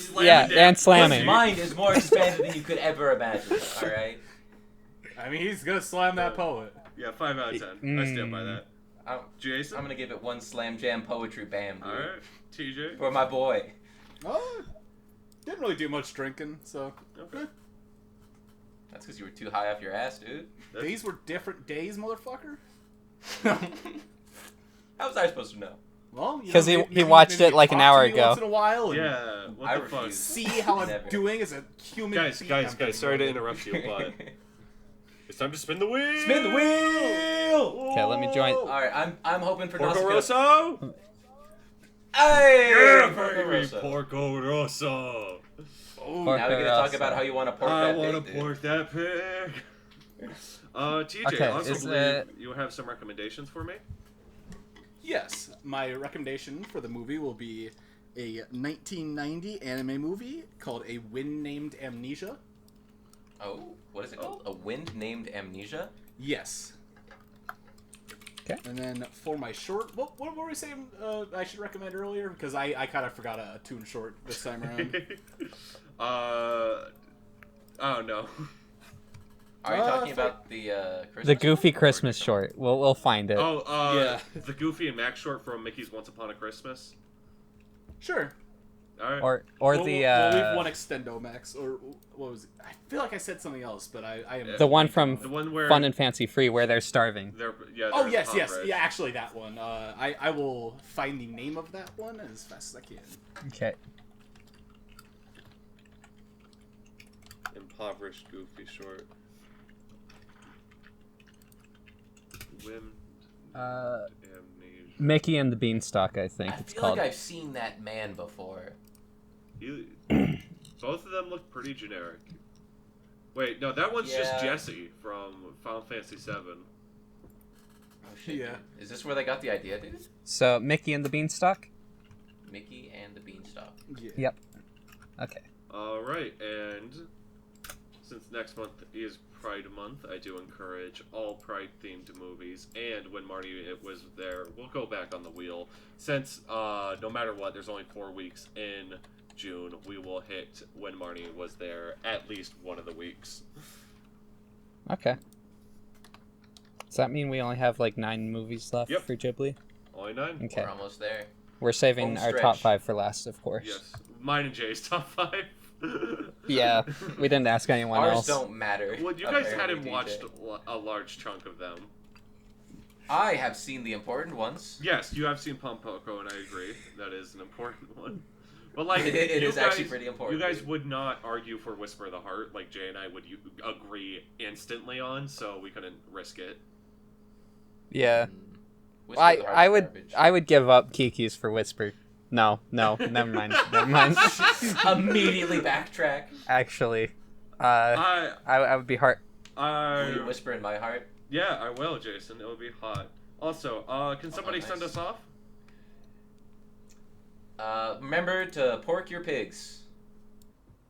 And slamming. His mind is more expanded than you could ever imagine. All right. I mean, he's gonna slam that poet. Yeah, 5 out of 10. I stand by that. Jason, I'm gonna give it 1 slam jam poetry bam. Dude. All right, TJ. For my boy. Oh, didn't really do much drinking, so. Okay. That's because you were too high off your ass, dude. These were different days, motherfucker. How was I supposed to know? Well, because he watched it like an hour ago. Once in a while. Yeah. What the fuck? See how I'm doing as a human. Guys. Sorry to interrupt you, but it's time to spin the wheel. Spin the wheel. Okay, let me join. All right, I'm hoping for Porco Rosso. Hey, Yeah, Porco Rosso. Porco Rosso. Oh, now we're gonna talk about how you want to pork that pig. I want to pork that pig. TJ, Okay, also you have some recommendations for me? Yes, my recommendation for the movie will be a 1990 anime movie called A Wind Named Amnesia. Oh, what is it called? A Wind Named Amnesia? Yes. Okay. And then for my short, what were we saying I should recommend earlier? Because I kind of forgot a tune short this time around. I don't know. Are you talking about the Christmas The Goofy short? Christmas short. We'll find it. Oh, yeah. The Goofy and Max short from Mickey's Once Upon a Christmas? Sure. Alright. Or We'll the leave one extendo, Max. Or what was it? I feel like I said something else, but I am... the one from The one where Fun and Fancy Free where they're starving. they're yes. impoverished. Yeah, actually that one. I will find the name of that one as fast as I can. Okay. Impoverished Goofy short. Amnesia. Mickey and the Beanstalk, I think it's feel called. like I've seen that man before. Both of them look pretty generic. Wait, no, that one's just Jesse from Final Fantasy VII. Oh shit. Yeah. Dude. Is this where they got the idea, dude? So, Mickey and the Beanstalk? Mickey and the Beanstalk. Yeah. Yep. Okay. Alright, and since next month is Pride Month, I do encourage all Pride-themed movies, and when Marty was there, we'll go back on the wheel. Since, no matter what, there's only 4 weeks in June, we will hit when Marty was there at least one of the weeks. Okay. Does that mean we only have like 9 movies left for Ghibli? Only 9? Okay. We're almost there. We're saving our top 5 for last, of course. Yes. Mine and Jay's top 5. Yeah, we didn't ask anyone Ours else. don't matter. Well, you guys hadn't watched a large chunk of them. I have seen the important ones. Yes, you have seen Pompoko, and I agree. That is an important one. But like, it is actually pretty important. You guys would not argue for Whisper of the Heart, like Jay and I would agree instantly on, so we couldn't risk it. Yeah. I would give up Kiki's for Whisper. No, never mind. Immediately backtrack. Actually, I would be hard. Will you whisper in my heart? Yeah, I will, Jason. It will be hot. Also, can somebody send us off? Remember to pork your pigs.